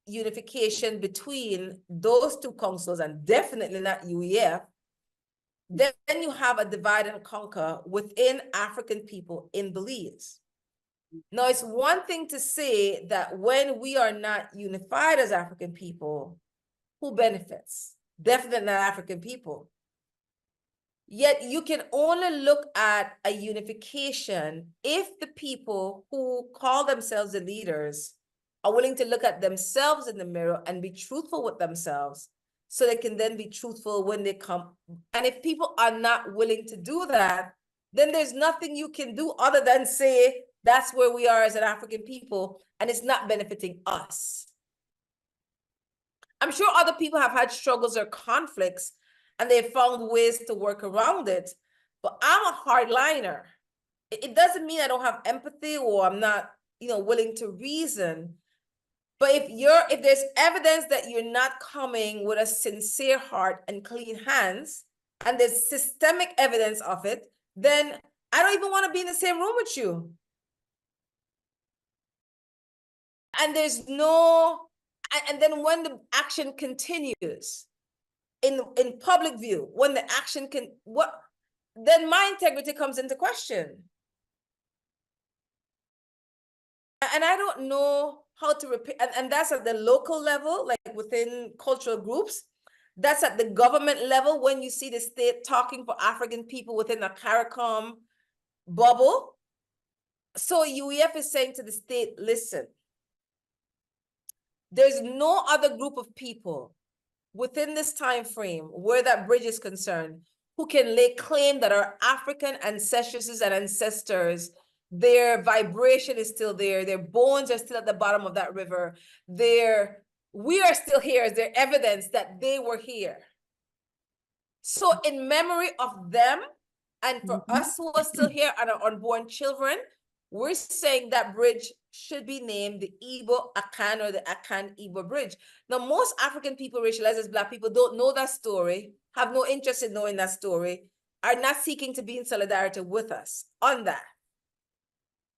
unification between those two councils, and definitely not UEF, then you have a divide and conquer within African people in Belize. Now, it's one thing to say that when we are not unified as African people, who benefits? Definitely not African people. Yet you can only look at a unification if the people who call themselves the leaders are willing to look at themselves in the mirror and be truthful with themselves, so they can then be truthful when they come. And if people are not willing to do that, then there's nothing you can do other than say, that's where we are as an African people, and it's not benefiting us. I'm sure other people have had struggles or conflicts, and they've found ways to work around it, but I'm a hardliner. It doesn't mean I don't have empathy or I'm not, willing to reason. But if there's evidence that you're not coming with a sincere heart and clean hands, and there's systemic evidence of it, then I don't even want to be in the same room with you. And there's no, and then when the action continues in public view, when the action then my integrity comes into question. And I don't know how to repair, and that's at the local level, like within cultural groups. That's at the government level, when you see the state talking for African people within a CARICOM bubble. So UEF is saying to the state, listen, there's no other group of people within this time frame where that bridge is concerned who can lay claim that our African ancestresses and ancestors, their vibration is still there, their bones are still at the bottom of that river, we are still here as their evidence that they were here. So in memory of them, and for us who are still here and our unborn children, we're saying that bridge should be named the Igbo Akan, or the Akan Igbo Bridge. Now, most African people racialized as Black people don't know that story, have no interest in knowing that story, are not seeking to be in solidarity with us on that.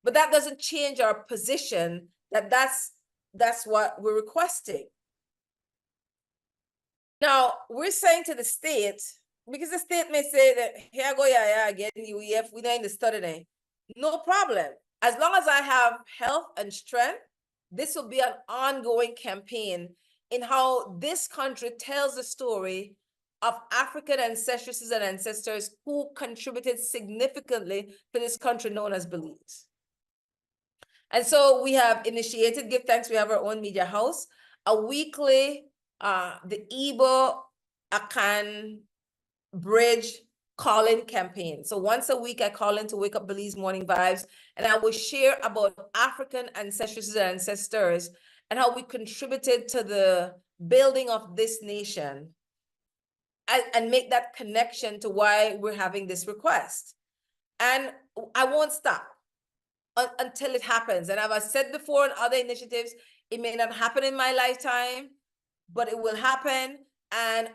But that doesn't change our position that that's what we're requesting. Now, we're saying to the state, because the state may say that, here go YaYa again, UEF, we're not in the study now. No problem. As long as I have health and strength, this will be an ongoing campaign in how this country tells the story of African ancestresses and ancestors who contributed significantly to this country known as Belize. And so we have initiated, give thanks, we have our own media house, a weekly, the Igbo Akan Bridge call-in campaign. So once a week, I call in to Wake Up Belize Morning Vibes, and I will share about African ancestresses and ancestors and how we contributed to the building of this nation, and make that connection to why we're having this request. And I won't stop until it happens. And as I said before in other initiatives, it may not happen in my lifetime, but it will happen. And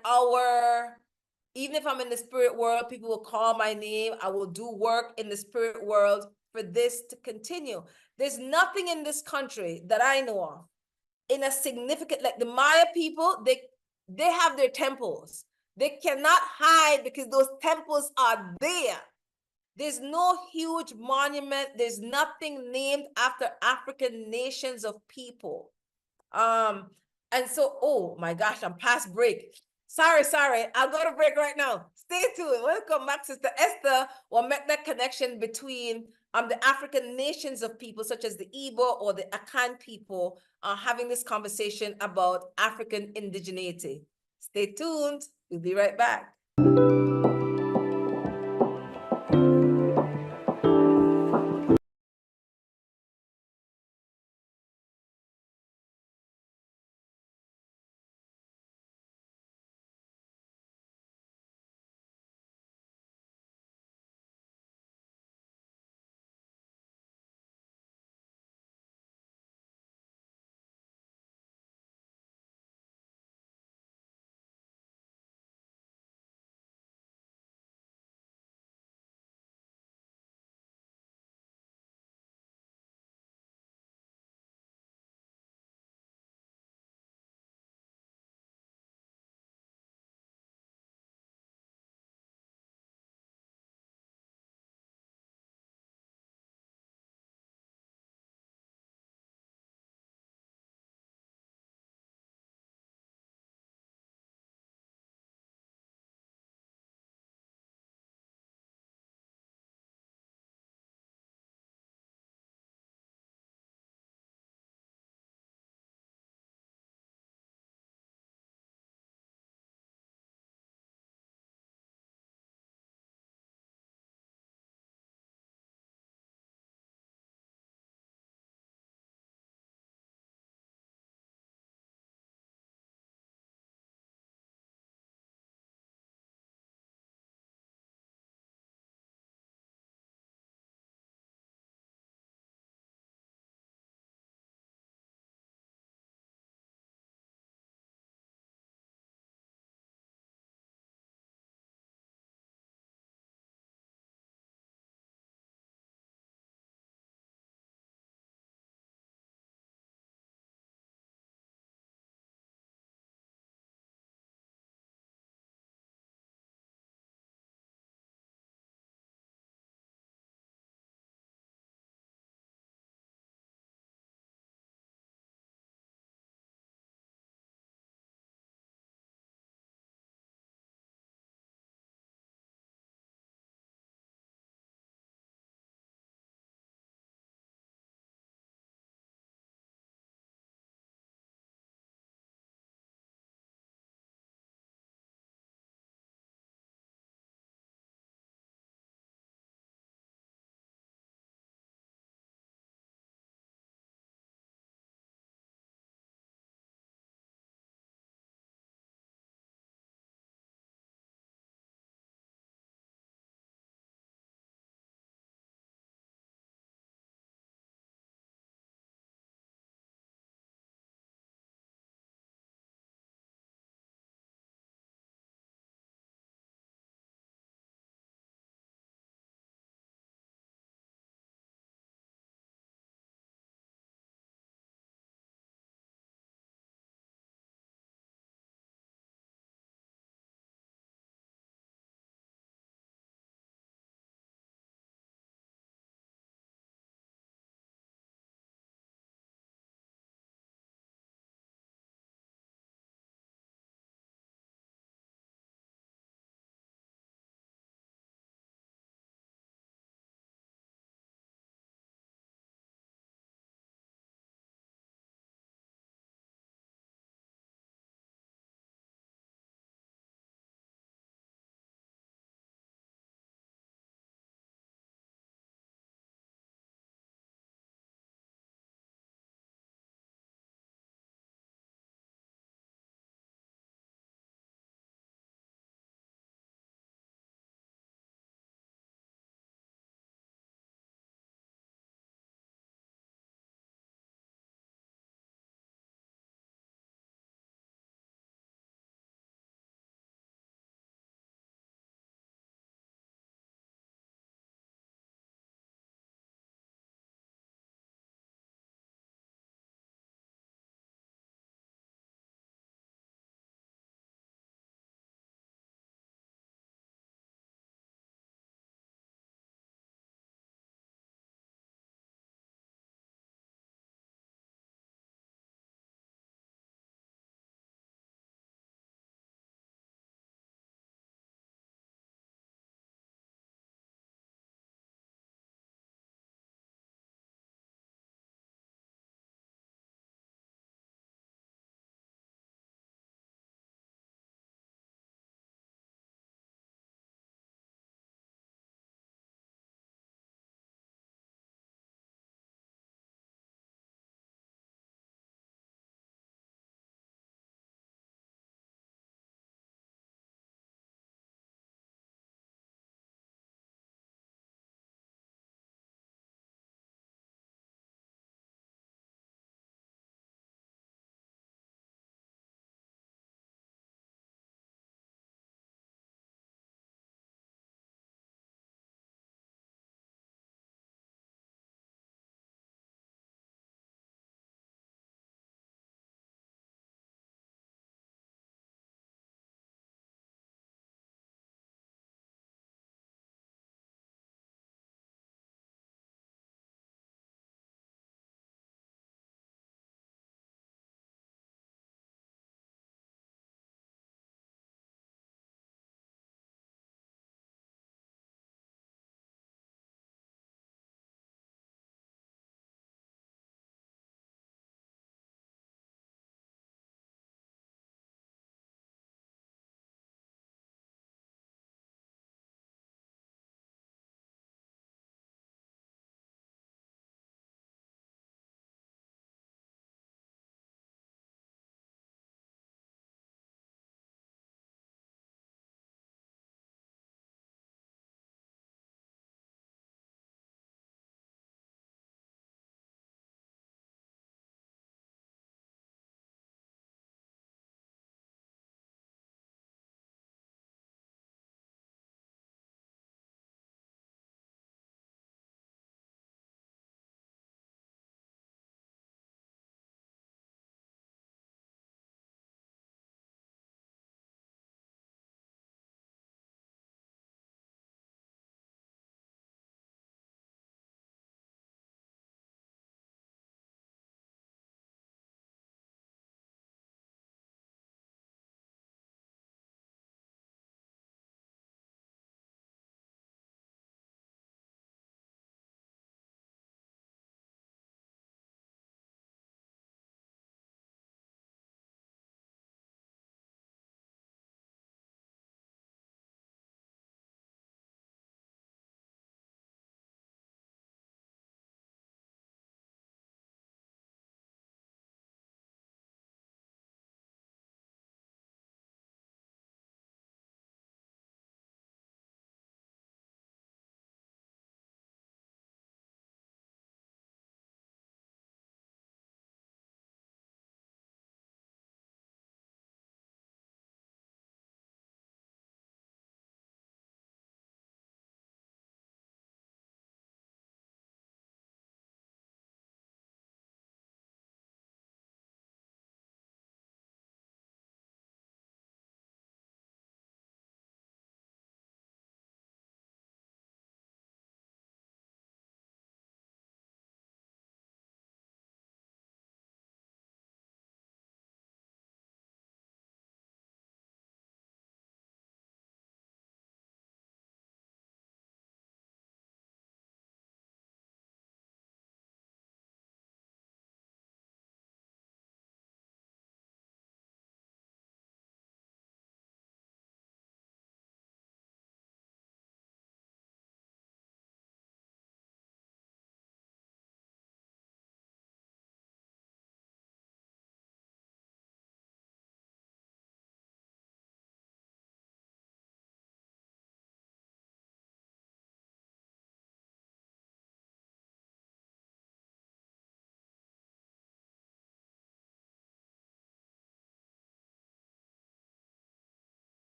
even if I'm in the spirit world, people will call my name. I will do work in the spirit world for this to continue. There's nothing in this country that I know of in a significant, like the Maya people, they have their temples. They cannot hide because those temples are there. There's no huge monument. There's nothing named after African nations of people. And so, oh my gosh, I'm past break. Sorry. I'll go to break right now. Stay tuned. We'll come back. Sister Esther will make that connection between the African nations of people, such as the Igbo or the Akan people, having this conversation about African indigeneity. Stay tuned. We'll be right back.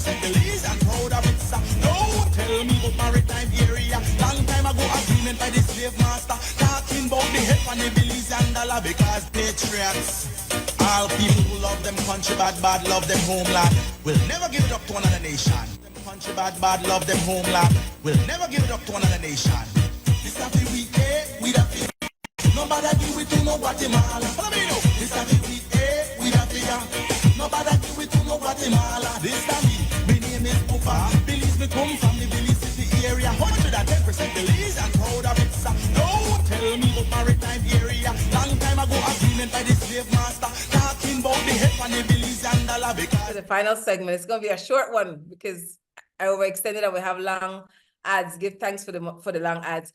10% Belize and proud of it, sir. No, tell me about maritime area. Long time ago, agreement by the slave master. Talking about the help on the Belize and dollar because patriots. All people who love them country bad, bad love them homeland. Will never give it up to another nation. Them country bad, bad love them homeland. Will never give it up to another nation. This have to we we have to. Nobody give it to no Guatemala. Follow me now. This have to we have to. Nobody give it to no Guatemala. This time me name is Pupa. Belize me come from the Belize City area. 110% Belize and proud of it, sir. No, tell me about maritime area. Long time ago agreement by the slave master. Talking about the help on the Belize and dollar because The final segment, it's going to be a short one because I overextended and we have long ads. Give thanks for the long ads.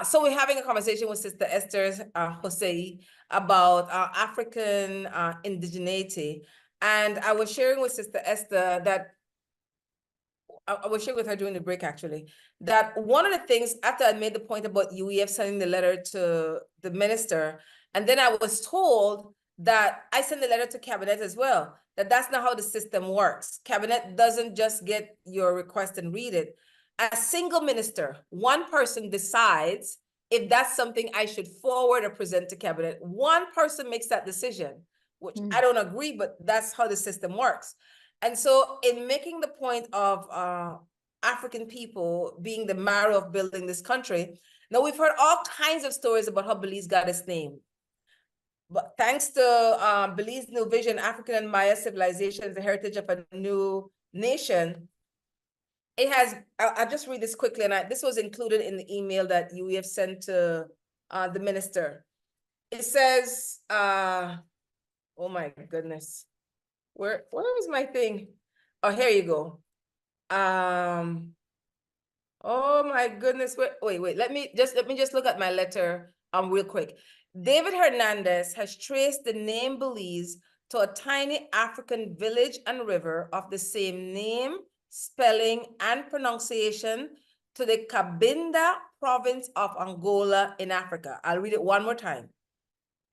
So we're having a conversation with Sister Esther Jose about African indigeneity. And I was sharing with Sister Esther that I was sharing with her during the break, actually, that one of the things, after I made the point about UEF sending the letter to the minister, and then I was told that I send the letter to cabinet as well, that's not how the system works. Cabinet doesn't just get your request and read it. A single minister, one person decides if that's something I should forward or present to cabinet. One person makes that decision, which I don't agree, but that's how the system works. And so in making the point of African people being the marrow of building this country, now we've heard all kinds of stories about how Belize got its name. But thanks to Belize New Vision, African and Maya civilizations, the heritage of a new nation, it has, I'll just read this quickly, and this was included in the email that UEF sent to the minister. It says, oh my goodness. Where is my thing? Oh, here you go. Oh my goodness. Wait. Let me just look at my letter real quick. David Hernandez has traced the name Belize to a tiny African village and river of the same name, spelling, and pronunciation to the Cabinda province of Angola in Africa. I'll read it one more time.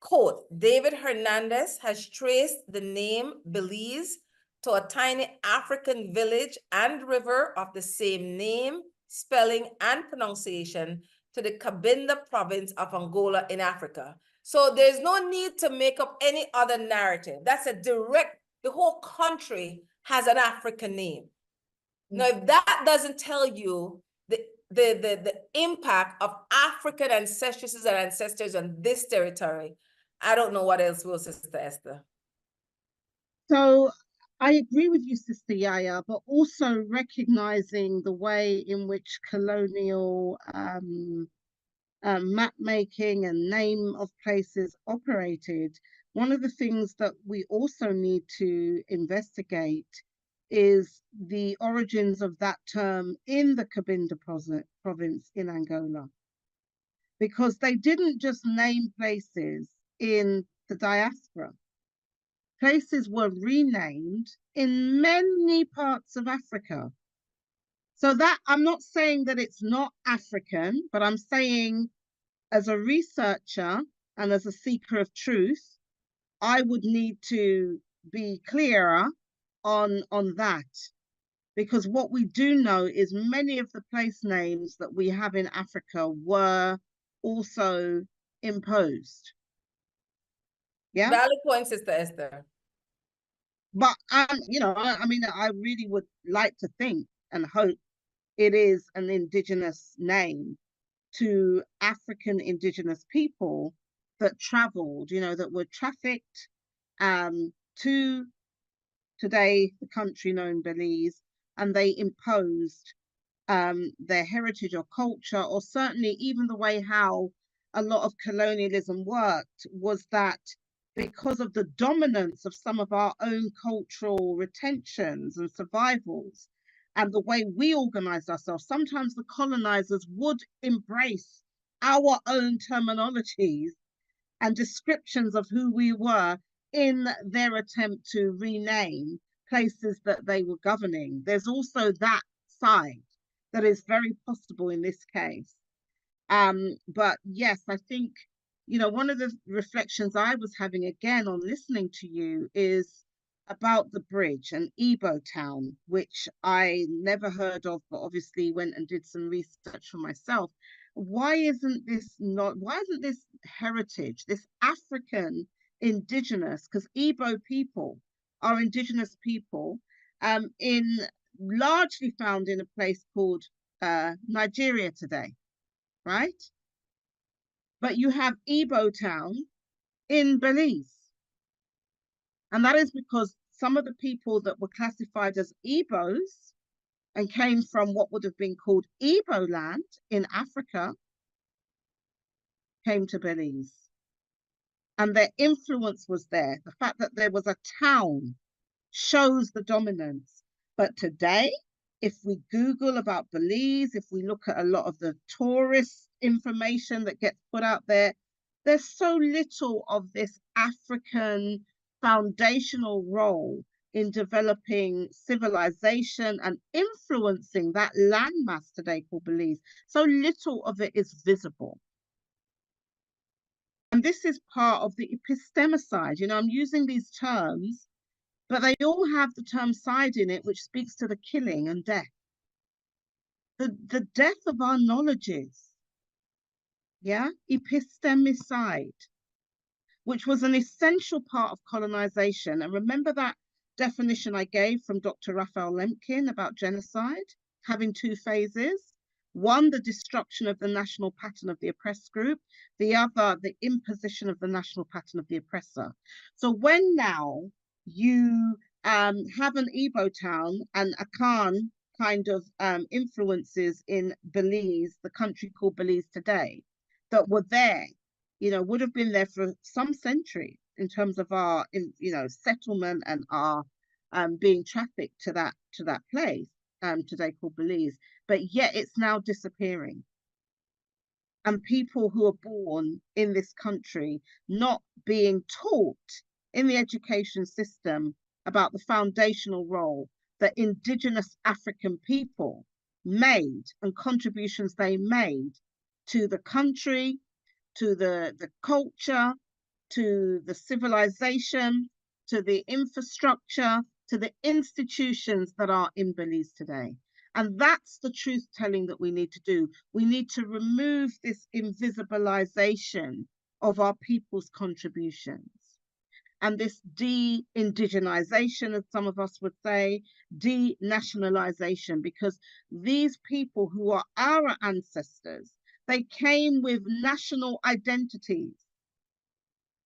Quote, David Hernandez has traced the name Belize to a tiny African village and river of the same name, spelling, and pronunciation to the Cabinda province of Angola in Africa. So there's no need to make up any other narrative. That's a direct, the whole country has an African name. Now, if that doesn't tell you the impact of African ancestresses and ancestors on this territory, I don't know what else will, Sister Esther. So I agree with you, Sister YaYa, but also recognizing the way in which colonial map making and name of places operated. One of the things that we also need to investigate is the origins of that term in the Cabinda province in Angola. Because they didn't just name places in the diaspora. Places were renamed in many parts of Africa. So that, I'm not saying that it's not African, but I'm saying as a researcher and as a seeker of truth, I would need to be clearer on that. Because what we do know is many of the place names that we have in Africa were also imposed. Yeah. Valid point, Sister Esther. But you know, I mean, I really would like to think and hope it is an indigenous name to African indigenous people that traveled, you know, that were trafficked to today the country known Belize, and they imposed their heritage or culture, or certainly even the way how a lot of colonialism worked was that because of the dominance of some of our own cultural retentions and survivals and the way we organized ourselves, sometimes the colonizers would embrace our own terminologies and descriptions of who we were in their attempt to rename places that they were governing. There's also that side that is very possible in this case. But yes, I think, you know, one of the reflections I was having again on listening to you is about the bridge, an Igbo town, which I never heard of, but obviously went and did some research for myself. Why isn't this heritage, this African indigenous, because Igbo people are indigenous people, in largely found in a place called Nigeria today, right? But you have Igbo town in Belize. And that is because some of the people that were classified as Igbos and came from what would have been called Igbo land in Africa came to Belize. And their influence was there. The fact that there was a town shows the dominance. But today, if we Google about Belize, if we look at a lot of the tourist information that gets put out there, there's so little of this African foundational role in developing civilization and influencing that landmass today called Belize. So little of it is visible. And this is part of the epistemicide. You know, I'm using these terms, but they all have the term side in it, which speaks to the killing and death. The death of our knowledges, yeah? Epistemicide, which was an essential part of colonization. And remember that definition I gave from Dr. Raphael Lemkin about genocide, having two phases. One, the destruction of the national pattern of the oppressed group. The other, the imposition of the national pattern of the oppressor. So when now you have an Igbo town and Akan kind of influences in Belize, the country called Belize today, that were there, you know, would have been there for some centuries in terms of our, you know, settlement and our being trafficked to that place today called Belize, but yet it's now disappearing. And people who are born in this country not being taught in the education system about the foundational role that indigenous African people made and contributions they made to the country, to the culture, to the civilization, to the infrastructure, to the institutions that are in Belize today. And that's the truth telling that we need to do. We need to remove this invisibilization of our people's contributions. And this de-indigenization, as some of us would say, de-nationalization, because these people who are our ancestors, they came with national identities.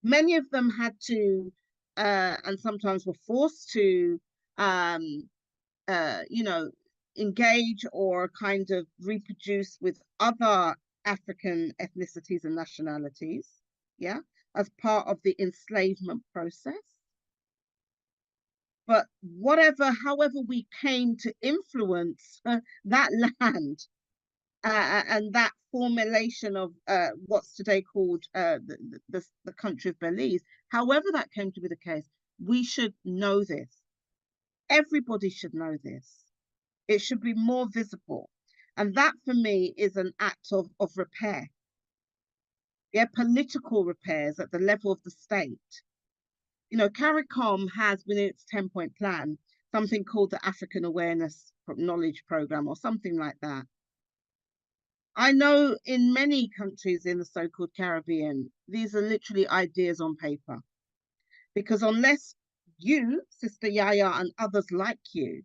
Many of them had to, and sometimes were forced to, you know, engage or kind of reproduce with other African ethnicities and nationalities, yeah, as part of the enslavement process. But however we came to influence that land and that formulation of what's today called the country of Belize, however that came to be the case, we should know this. Everybody should know this. It should be more visible. And that for me is an act of repair. Yeah, political repairs at the level of the state. You know, CARICOM has within its 10-point plan something called the African Awareness Knowledge Program or something like that. I know in many countries in the so-called Caribbean, these are literally ideas on paper. Because unless you, Sister YaYa, and others like you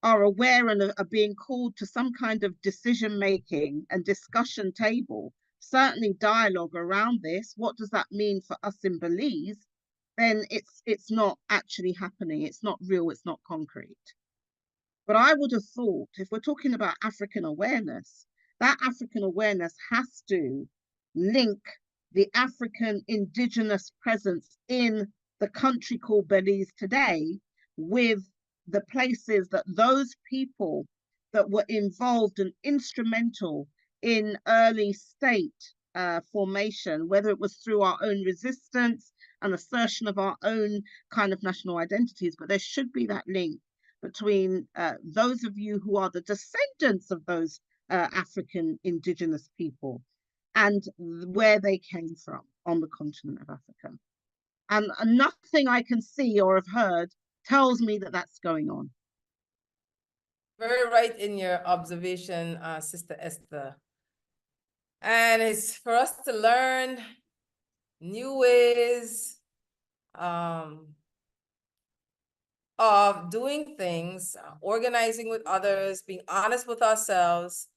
are aware and are being called to some kind of decision-making and discussion table, certainly dialogue around this, what does that mean for us in Belize? Then it's not actually happening. It's not real. It's not concrete. But I would have thought, if we're talking about African awareness, that African awareness has to link the African indigenous presence in the country called Belize today with the places that those people that were involved and instrumental in early state formation, whether it was through our own resistance and assertion of our own kind of national identities, but there should be that link between those of you who are the descendants of those African indigenous people and where they came from on the continent of Africa. And nothing I can see or have heard tells me that that's going on. Very right in your observation, Sister Esther. And it's for us to learn new ways of doing things, organizing with others, being honest with ourselves,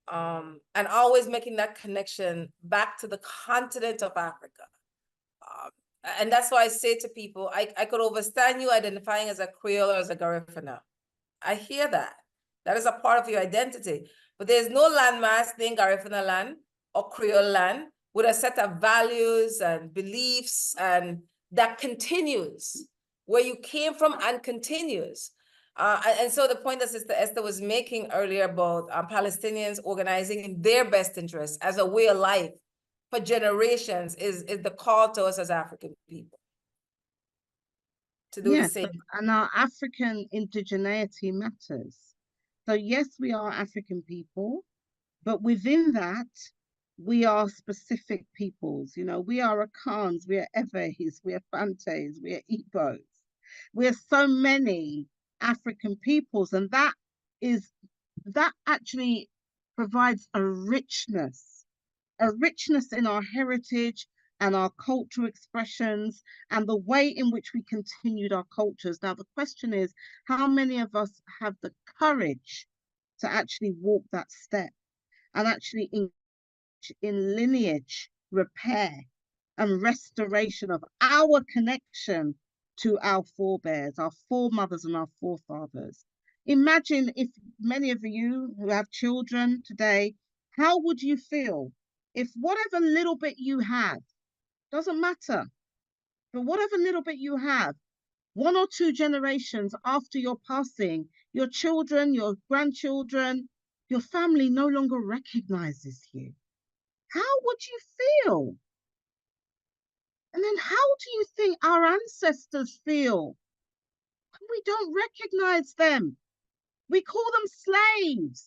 and always making that connection back to the continent of Africa. And that's why I say to people, I could understand you identifying as a Creole or as a Garifuna. I hear that. That is a part of your identity. But there's no landmass named Garifuna land or Creole land with a set of values and beliefs and that continues where you came from and continues. And so the point that Sister Esther was making earlier about Palestinians organizing in their best interest as a way of life for generations is the call to us as African people to do the same. And our African indigeneity matters. So yes, we are African people, but within that, we are specific peoples. You know, we are Akans, we are Eves, we are Fantes, we are Igbos. We are so many African peoples, and that actually provides a richness in our heritage and our cultural expressions and the way in which we continued our cultures. Now, the question is, how many of us have the courage to actually walk that step and actually engage in lineage repair and restoration of our connection to our forebears, our foremothers and our forefathers? Imagine if many of you who have children today, how would you feel if whatever little bit you have, doesn't matter, but whatever little bit you have, 1 or 2 generations after your passing, your children, your grandchildren, your family no longer recognizes you? How would you feel? And then how do you think our ancestors feel when we don't recognize them? We call them slaves.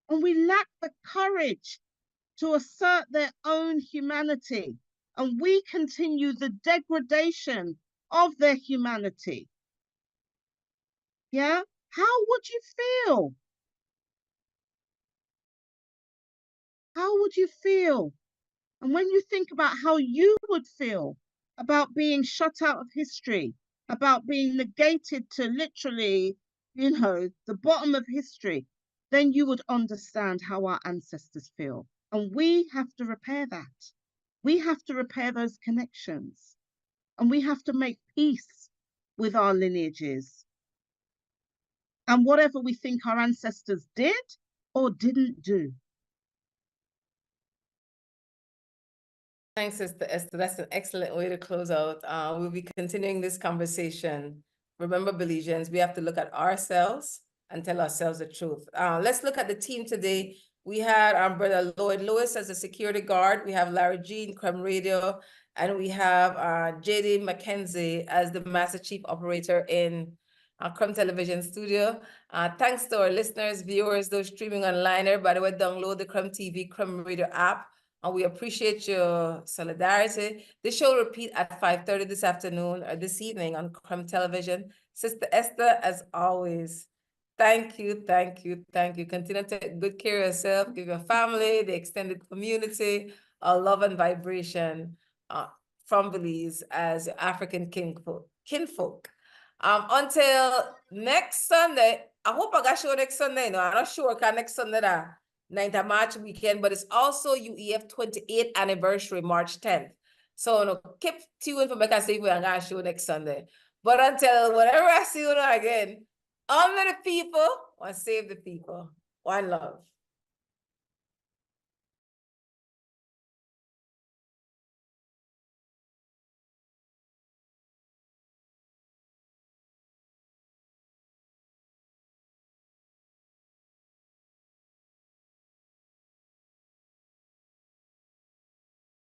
And we lack the courage to assert their own humanity. And we continue the degradation of their humanity. Yeah? How would you feel? How would you feel? And when you think about how you would feel about being shut out of history, about being negated to literally, you know, the bottom of history, then you would understand how our ancestors feel. And we have to repair that. We have to repair those connections. And we have to make peace with our lineages. And whatever we think our ancestors did or didn't do. Thanks, Sister Esther. That's an excellent way to close out. We'll be continuing this conversation. Remember, Belizeans, we have to look at ourselves and tell ourselves the truth. Let's look at the team today. We had our brother Lloyd Lewis as a security guard. We have Larry Jean, Creme Radio, and we have JD McKenzie as the Master Chief Operator in our Creme Television studio. Thanks to our listeners, viewers, those streaming online. Everybody will download the Creme TV, Creme Radio app. And we appreciate your solidarity. This show will repeat at 5:30 this afternoon or this evening on Creme Television. Sister Esther, as always, thank you, thank you, thank you. Continue to take good care of yourself, give your family, the extended community, our love and vibration from Belize as African kinfolk. Until next Sunday, I hope I got show next Sunday. No, I'm not sure because next Sunday that 9th of March weekend, but it's also UEF 28th anniversary, March 10th. So no, keep tuned for me to see if we're going to show next Sunday. But until whenever I see you again, honor the people, or save the people. One love.